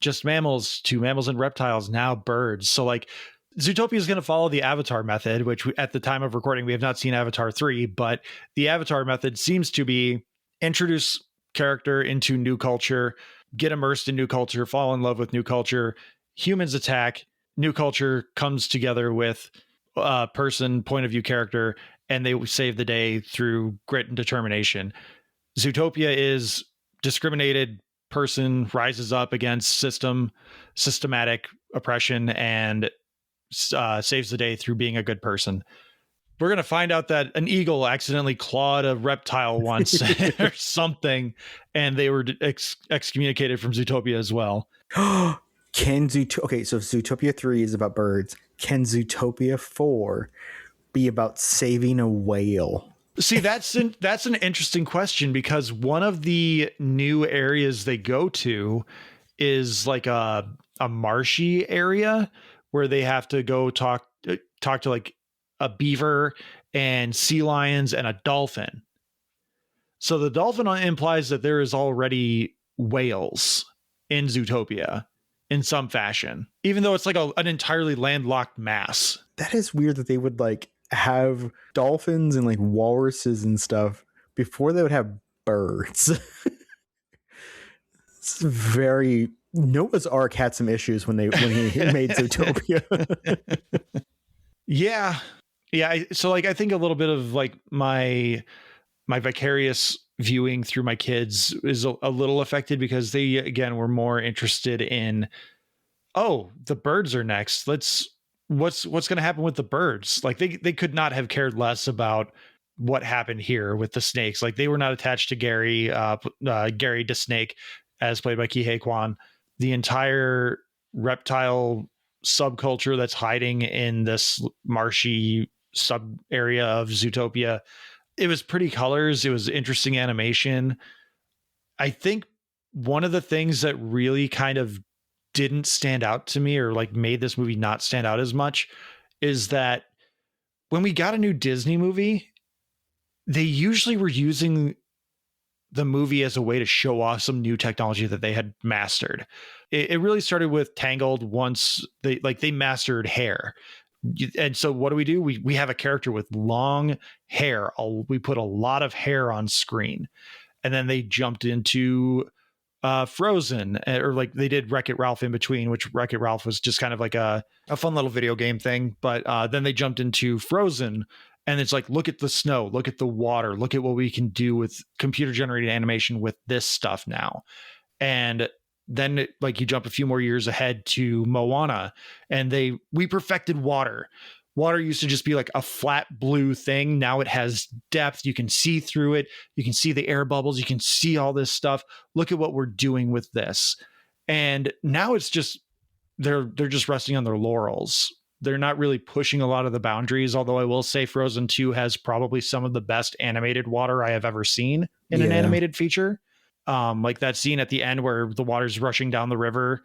just mammals to mammals and reptiles, now birds. So like Zootopia is going to follow the Avatar method, which at the time of recording, we have not seen Avatar 3, but the Avatar method seems to be introduce character into new culture, get immersed in new culture, fall in love with new culture, humans attack, new culture comes together with a person point of view character, and they save the day through grit and determination. Zootopia is discriminated person rises up against systematic oppression and saves the day through being a good person. We're going to find out that an eagle accidentally clawed a reptile once or something, and they were excommunicated from Zootopia as well. Okay, so Zootopia 3 is about birds. Can Zootopia 4 be about saving a whale? See, that's an interesting question, because one of the new areas they go to is like a marshy area where they have to go talk to like a beaver and sea lions and a dolphin. So the dolphin implies that there is already whales in Zootopia in some fashion, even though it's like an entirely landlocked mass. That is weird that they would like have dolphins and like walruses and stuff before they would have birds. It's very Noah's Ark had some issues when he made Zootopia. Yeah. So like I think a little bit of like my vicarious viewing through my kids is a little affected, because they again were more interested in, oh, the birds are next. What's going to happen with the birds? Like they could not have cared less about what happened here with the snakes. Like they were not attached to Gary DeSnake, as played by Kihei Kwan. The entire reptile subculture that's hiding in this marshy sub area of Zootopia. It was pretty colors. It was interesting animation. I think one of the things that really kind of didn't stand out to me, or like made this movie not stand out as much, is that when we got a new Disney movie, they usually were using the movie as a way to show off some new technology that they had mastered. It really started with Tangled once they mastered hair. And so what do? We have a character with long hair. We put a lot of hair on screen. And then they jumped into Frozen, or like they did Wreck-It Ralph in between, which Wreck-It Ralph was just kind of like a fun little video game thing. But then they jumped into Frozen, And it's like, look at the snow, look at the water, look at what we can do with computer generated animation with this stuff now. And then like you jump a few more years ahead to Moana, and we perfected water. Water used to just be like a flat blue thing. Now it has depth. You can see through it. You can see the air bubbles. You can see all this stuff. Look at what we're doing with this. And now it's just, they're just resting on their laurels. They're not really pushing a lot of the boundaries. Although I will say Frozen 2 has probably some of the best animated water I have ever seen in an animated feature. Like that scene at the end where the water's rushing down the river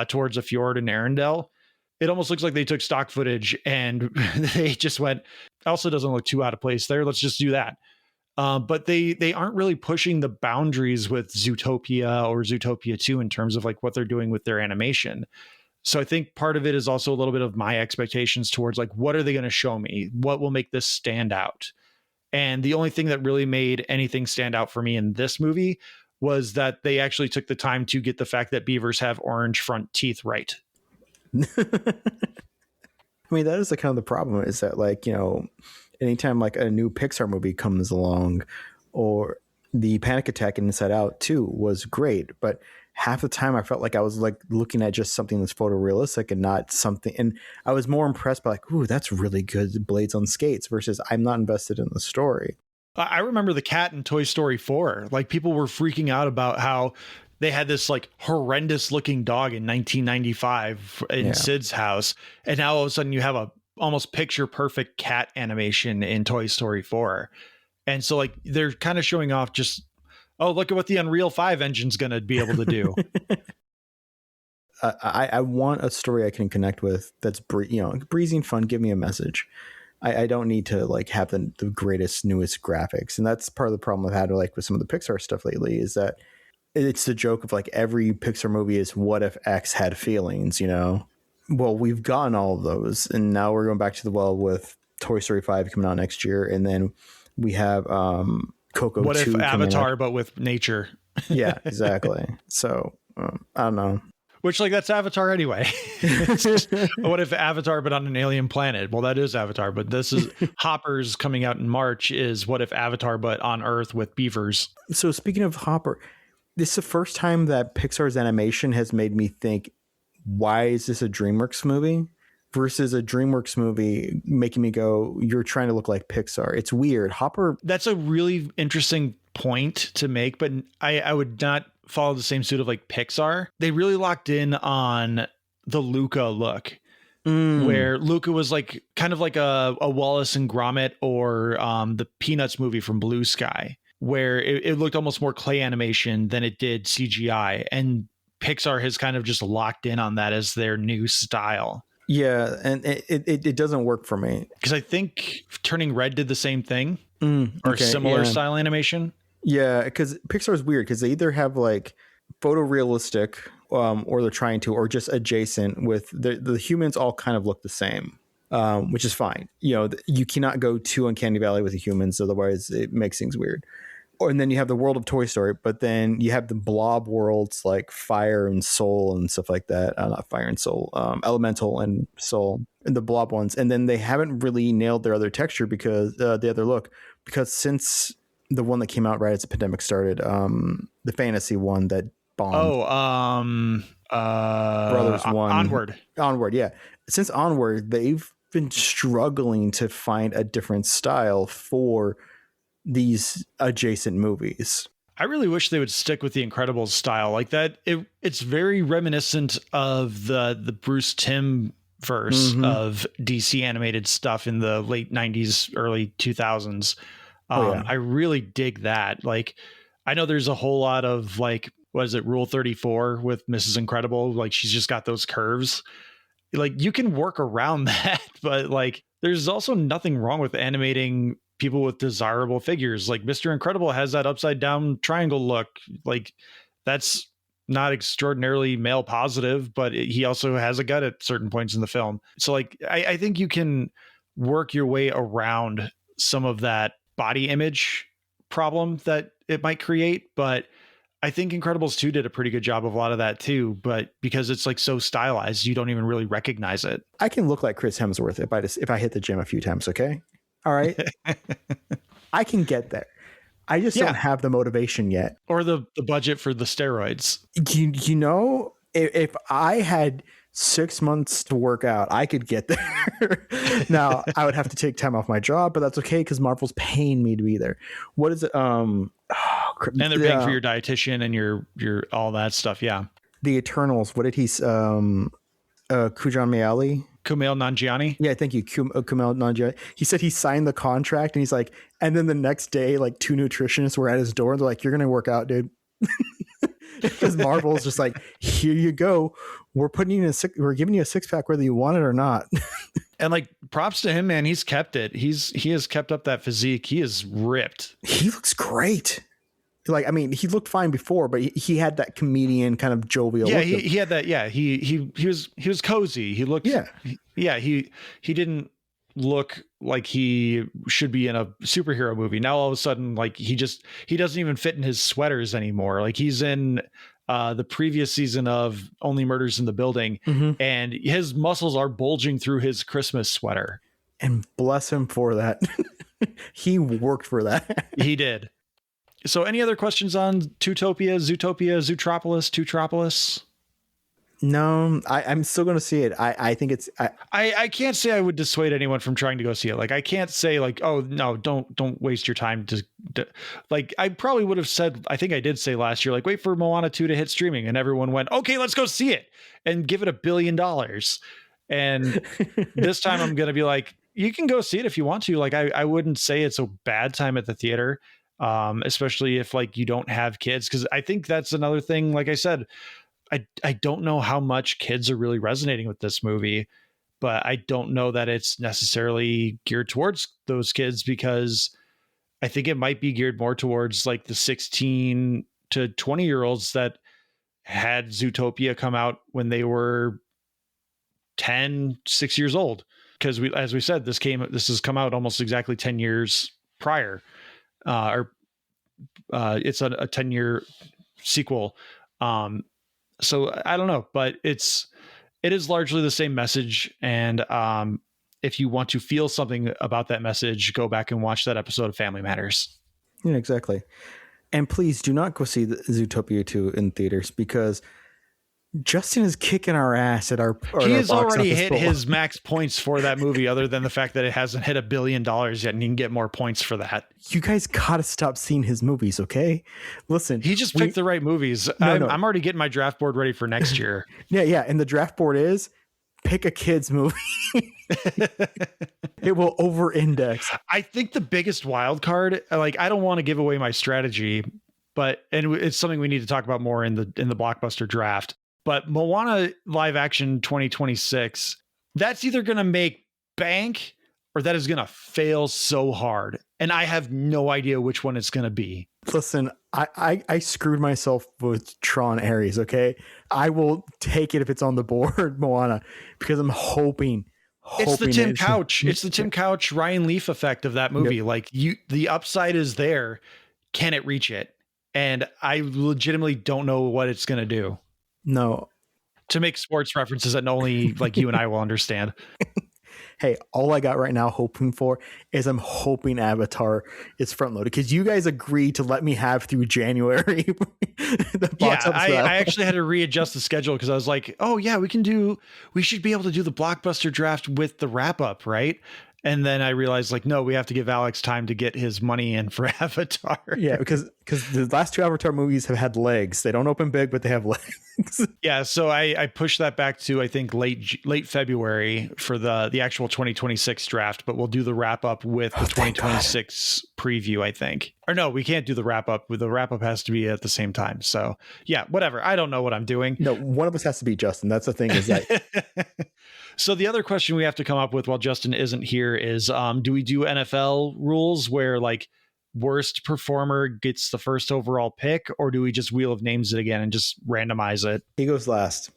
towards a fjord in Arendelle. It almost looks like they took stock footage and they just went, also doesn't look too out of place there. Let's just do that. But they aren't really pushing the boundaries with Zootopia or Zootopia 2 in terms of like what they're doing with their animation. So I think part of it is also a little bit of my expectations towards like, what are they going to show me? What will make this stand out? And the only thing that really made anything stand out for me in this movie was that they actually took the time to get the fact that beavers have orange front teeth right. I mean, that is the kind of the problem, is that like, you know, anytime like a new Pixar movie comes along, or the Panic Attack in Inside Out 2 was great, but half the time I felt like I was like looking at just something that's photorealistic and not something. And I was more impressed by like, ooh, that's really good blades on skates, versus I'm not invested in the story. I remember the cat in Toy Story 4. Like people were freaking out about how they had this like horrendous looking dog in 1995 in Sid's house. And now all of a sudden you have a almost picture perfect cat animation in Toy Story 4. And so like they're kind of showing off just, oh, look at what the Unreal 5 engine's going to be able to do. I want a story I can connect with that's breezy and fun. Give me a message. I don't need to like have the greatest, newest graphics. And that's part of the problem I've had like with some of the Pixar stuff lately, is that it's the joke of like every Pixar movie is what if X had feelings, you know? Well, we've gotten all of those. And now we're going back to the well with Toy Story 5 coming out next year. And then we have Coco 2. What if Avatar, but with nature? Yeah, exactly. So I don't know. Which, like, that's Avatar anyway. What if Avatar, but on an alien planet? Well, that is Avatar, but this is Hopper's coming out in March is what if Avatar, but on Earth with beavers. So speaking of Hopper, this is the first time that Pixar's animation has made me think, why is this a DreamWorks movie versus a DreamWorks movie making me go, you're trying to look like Pixar? It's weird. Hopper. That's a really interesting point to make, but I would not follow the same suit of like Pixar. They really locked in on the Luca look, where Luca was like kind of like a Wallace and Gromit or the Peanuts movie from Blue Sky, where it looked almost more clay animation than it did CGI. And Pixar has kind of just locked in on that as their new style. Yeah, and it doesn't work for me. Because I think Turning Red did the same thing, or similar style animation. Yeah, because Pixar is weird because they either have like photorealistic or they're trying to, or just adjacent with the humans all kind of look the same, which is fine. You know, you cannot go too Uncanny Valley with the humans, otherwise it makes things weird. And then you have the world of Toy Story, but then you have the blob worlds like Fire and Soul and stuff like that. Not Fire and Soul, Elemental and Soul, and the blob ones. And then they haven't really nailed their other texture because the other look, because since the one that came out right as the pandemic started, the fantasy one that bombed. Brothers one. Onward, yeah. Since Onward, they've been struggling to find a different style for these adjacent movies. I really wish they would stick with the Incredibles style like that. It's very reminiscent of the Bruce Timm verse of DC animated stuff in the late 90s, early 2000s. I really dig that. Like, I know there's a whole lot of like, what is it, Rule 34 with Mrs. Incredible? Like, she's just got those curves. Like, you can work around that, but like, there's also nothing wrong with animating people with desirable figures. Like Mr. Incredible has that upside down triangle look. Like, that's not extraordinarily male positive, but he also has a gut at certain points in the film. So like, I think you can work your way around some of that body image problem that it might create. But I think Incredibles 2 did a pretty good job of a lot of that too, but because it's like so stylized, you don't even really recognize it. I can look like Chris Hemsworth if I hit the gym a few times. Okay. All right. I can get there. I just don't have the motivation yet. Or the budget for the steroids. You know, if I had 6 months to work out, I could get there. Now, I would have to take time off my job, but that's okay because Marvel's paying me to be there. What is it? And they're paying for your dietitian and your all that stuff. Yeah. The Eternals. What did he? Kumail Nanjiani. Yeah, thank you, Kumail Nanjiani. He said he signed the contract, and he's like, and then the next day, like 2 nutritionists were at his door, and they're like, "You're gonna work out, dude." Because Marvel's just like, here you go. We're giving you a 6-pack whether you want it or not. And like, props to him, man. He's kept it. He has kept up that physique. He is ripped. He looks great. Like, I mean, he looked fine before, but he had that comedian kind of jovial. Yeah, he had that. Yeah, he was cozy. He looked. Yeah. He didn't look like he should be in a superhero movie. Now all of a sudden, like he doesn't even fit in his sweaters anymore. Like he's in the previous season of Only Murders in the Building, and his muscles are bulging through his Christmas sweater. And bless him for that. He worked for that. He did. So any other questions on Zootopia, Zootropolis? No, I'm still going to see it. I think it's, I can't say I would dissuade anyone from trying to go see it. Like, I can't say like, oh no, don't waste your time to like, I probably would have said, I think I did say last year, like, wait for Moana 2 to hit streaming, and everyone went, okay, let's go see it and give it $1 billion. And this time I'm going to be like, you can go see it if you want to. Like, I wouldn't say it's a bad time at the theater. Especially if like you don't have kids. Cause I think that's another thing. Like I said, I don't know how much kids are really resonating with this movie, but I don't know that it's necessarily geared towards those kids, because I think it might be geared more towards like the 16 to 20-year-olds that had Zootopia come out when they were 6 years old. Cause as we said, this has come out almost exactly 10 years prior. It's a 10-year sequel. So I don't know, but it is largely the same message. And if you want to feel something about that message, go back and watch that episode of Family Matters. Yeah, exactly. And please do not go see the Zootopia 2 in theaters, because Justin is kicking our ass at our he has already hit his max points for that movie, other than the fact that it hasn't hit $1 billion yet, and he can get more points for that. You guys gotta stop seeing his movies, okay? Listen, he just picked the right movies. I'm already getting my draft board ready for next year. Yeah, and the draft board is pick a kid's movie. It will over-index. I think the biggest wild card, like, I don't want to give away my strategy, and it's something we need to talk about more in the blockbuster draft. But Moana live action 2026, that's either going to make bank or that is going to fail so hard. And I have no idea which one it's going to be. Listen, I screwed myself with Tron Ares, okay? I will take it if it's on the board, Moana, because I'm hoping it's the Tim Couch. It's the Tim Couch, Ryan Leaf effect of that movie. Yep. Like, the upside is there. Can it reach it? And I legitimately don't know what it's going to do. No. To make sports references that only like you and I will understand. Hey, all I got right now hoping for is I'm hoping Avatar is front loaded, because you guys agreed to let me have through January. I actually had to readjust the schedule, because I was like, oh yeah, we should be able to do the blockbuster draft with the wrap up, right? And then I realized, like, no, we have to give Alex time to get his money in for Avatar. Yeah, because the last 2 Avatar movies have had legs. They don't open big, but they have legs. Yeah, so I pushed that back to, I think, late February for the actual 2026 draft, but we'll do the wrap up with the 2026 preview, I think. Or no, we can't do the wrap up. The wrap up has to be at the same time. So yeah, whatever. I don't know what I'm doing. No, one of us has to be Justin. That's the thing, is that. So the other question we have to come up with while Justin isn't here is, do we do NFL rules where like worst performer gets the first overall pick, or do we just Wheel of Names it again and just randomize it? He goes last.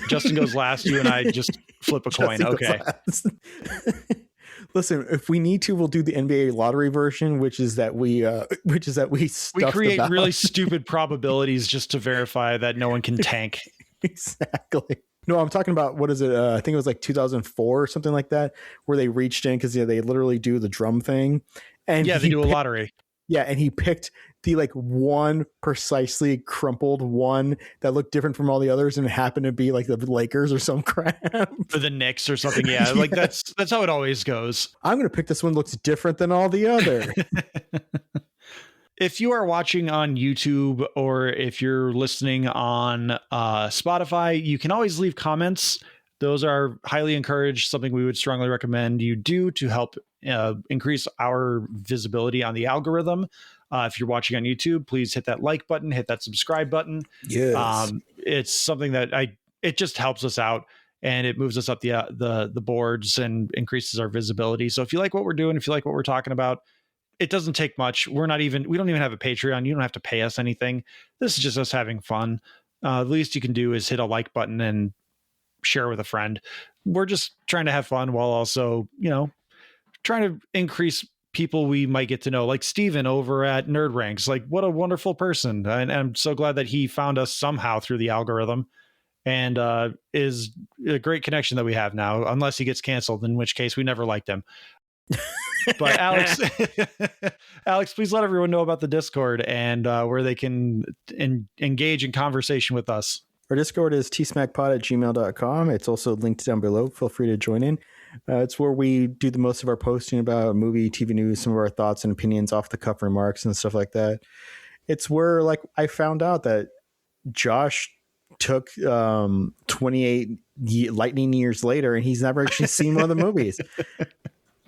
Justin goes last. You and I just flip a coin. Okay. Listen, if we need to, we'll do the NBA lottery version, which is that we create really stupid probabilities just to verify that no one can tank. Exactly. No, I'm talking about, what is it? I think it was like 2004 or something like that, where they reached in because they literally do the drum thing. And yeah, they do a lottery. Yeah, and he picked the like one precisely crumpled one that looked different from all the others, and it happened to be like the Lakers or some crap. For the Knicks or something. Yeah, like that's how it always goes. I'm going to pick this one looks different than all the other. If you are watching on YouTube or if you're listening on Spotify, you can always leave comments. Those are highly encouraged, something we would strongly recommend you do to help increase our visibility on the algorithm. If you're watching on YouTube, please hit that like button, hit that subscribe button. Yes. It's something that it just helps us out and it moves us up the boards and increases our visibility. So if you like what we're doing, if you like what we're talking about, it doesn't take much. We don't even have a Patreon. You don't have to pay us anything. This is just us having fun. The least you can do is hit a like button and share with a friend. We're just trying to have fun while also, trying to increase people we might get to know, like Steven over at Nerd Ranks. Like, what a wonderful person. And I'm so glad that he found us somehow through the algorithm and is a great connection that we have now, unless he gets canceled, in which case we never liked him. But Alex, please let everyone know about the Discord and where they can engage in conversation with us. Our Discord is tsmackpod@gmail.com. It's also linked down below. Feel free to join in. It's where we do the most of our posting about movie, TV news, some of our thoughts and opinions, off the cuff remarks and stuff like that. It's where, like, I found out that Josh took 28 lightning years later and he's never actually seen one of the movies.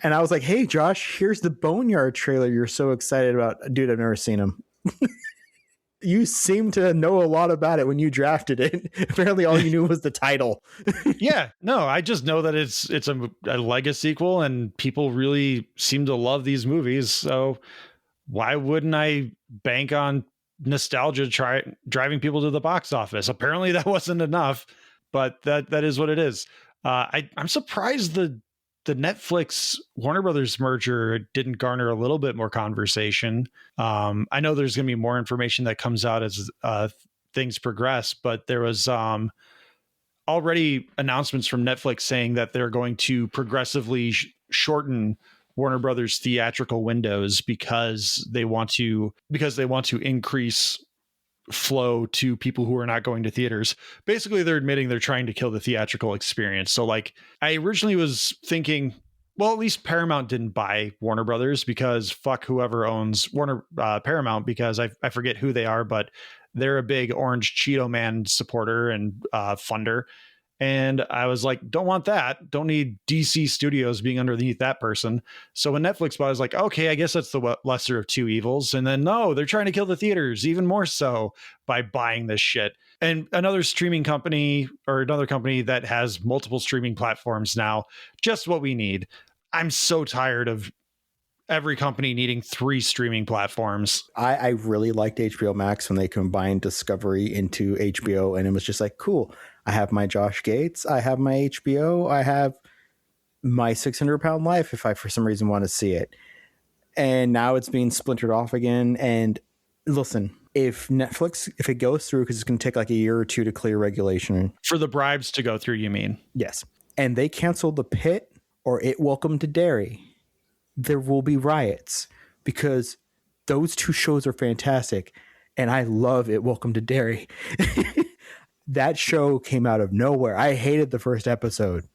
And I was like, hey, Josh, here's the Boneyard trailer you're so excited about. Dude, I've never seen him. You seem to know a lot about it when you drafted it. Apparently all you knew was the title. Yeah, no, I just know that it's a Lego sequel and people really seem to love these movies. So why wouldn't I bank on nostalgia driving people to the box office? Apparently that wasn't enough, but that is what it is. I'm surprised the Netflix Warner Brothers merger didn't garner a little bit more conversation. I know there's going to be more information that comes out as things progress, but there was already announcements from Netflix saying that they're going to progressively shorten Warner Brothers theatrical windows because they want to increase flow to people who are not going to theaters. Basically, they're admitting they're trying to kill the theatrical experience. So like, I originally was thinking, well, at least Paramount didn't buy Warner Brothers because fuck whoever owns Paramount, because I forget who they are, but they're a big Orange Cheeto Man supporter and funder. And I was like, don't want that. Don't need DC Studios being underneath that person. So when Netflix bought, I was like, okay, I guess that's the lesser of two evils. And then no, they're trying to kill the theaters even more so by buying this shit. And another streaming company or another company that has multiple streaming platforms now, just what we need. I'm so tired of every company needing 3 streaming platforms. I really liked HBO Max when they combined Discovery into HBO, and it was just like, cool. I have my Josh Gates. I have my HBO. I have my 600-pound life if I, for some reason, want to see it. And now it's being splintered off again. And listen, if Netflix, if it goes through, because it's going to take like a year or two to clear regulation. For the bribes to go through, you mean? Yes. And they canceled The Pit or It Welcome to Derry, there will be riots because those 2 shows are fantastic. And I love It Welcome to Derry. That show came out of nowhere. I hated the first episode.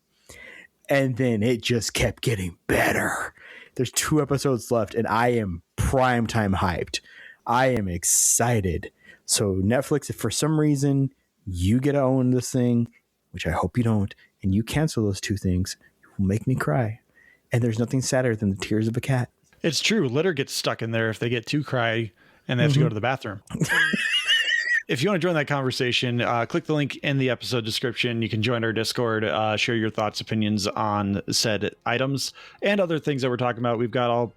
And then it just kept getting better. There's 2 episodes left, and I am primetime hyped. I am excited. So Netflix, if for some reason you get to own this thing, which I hope you don't, and you cancel those 2 things, it will make me cry. And there's nothing sadder than the tears of a cat. It's true. Litter gets stuck in there if they get too cry and they have to go to the bathroom. If you want to join that conversation, click the link in the episode description. You can join our Discord, share your thoughts, opinions on said items and other things that we're talking about. We've got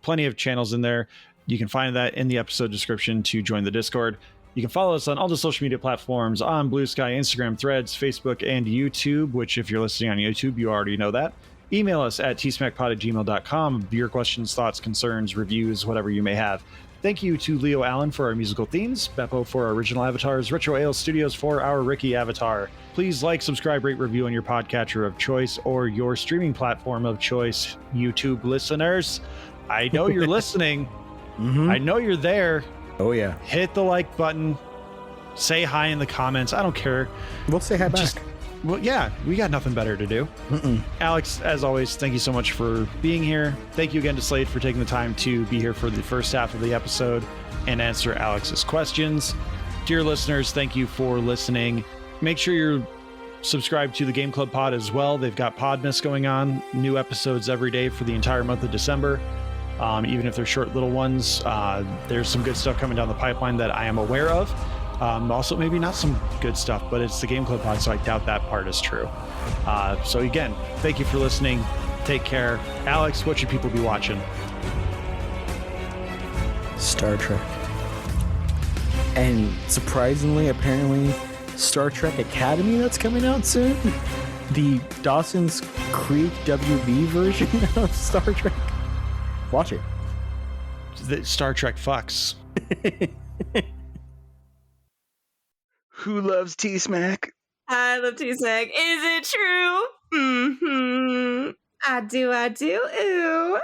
plenty of channels in there. You can find that in the episode description to join the Discord. You can follow us on all the social media platforms on Blue Sky, Instagram, Threads, Facebook, and YouTube, which if you're listening on YouTube, you already know that. Email us at tsmackpod@gmail.com. Your questions, thoughts, concerns, reviews, whatever you may have. Thank you to Leo Allen for our musical themes, Beppo for our original avatars, Retro Ale Studios for our Ricky avatar. Please like, subscribe, rate, review on your podcatcher of choice or your streaming platform of choice. YouTube listeners, I know you're listening. I know you're there. Oh, yeah. Hit the like button. Say hi in the comments. I don't care. We'll say hi back. Well, yeah, we got nothing better to do. Alex, as always, thank you so much for being here. Thank you again to Slade for taking the time to be here for the first half of the episode and answer Alex's questions. Dear listeners, thank you for listening. Make sure you're subscribed to the Game Club Pod as well. They've got Podmas going on, new episodes every day for the entire month of December. Even if they're short little ones, there's some good stuff coming down the pipeline that I am aware of. Also, maybe not some good stuff, but it's the Game Club Pod, so I doubt that part is true. So again, thank you for listening. Take care. Alex, what should people be watching? Star Trek. And surprisingly, apparently, Star Trek Academy that's coming out soon. The Dawson's Creek WB version of Star Trek. Watch it. The Star Trek fucks. Who loves T-Smack? I love T-Smack. Is it true? I do, ooh.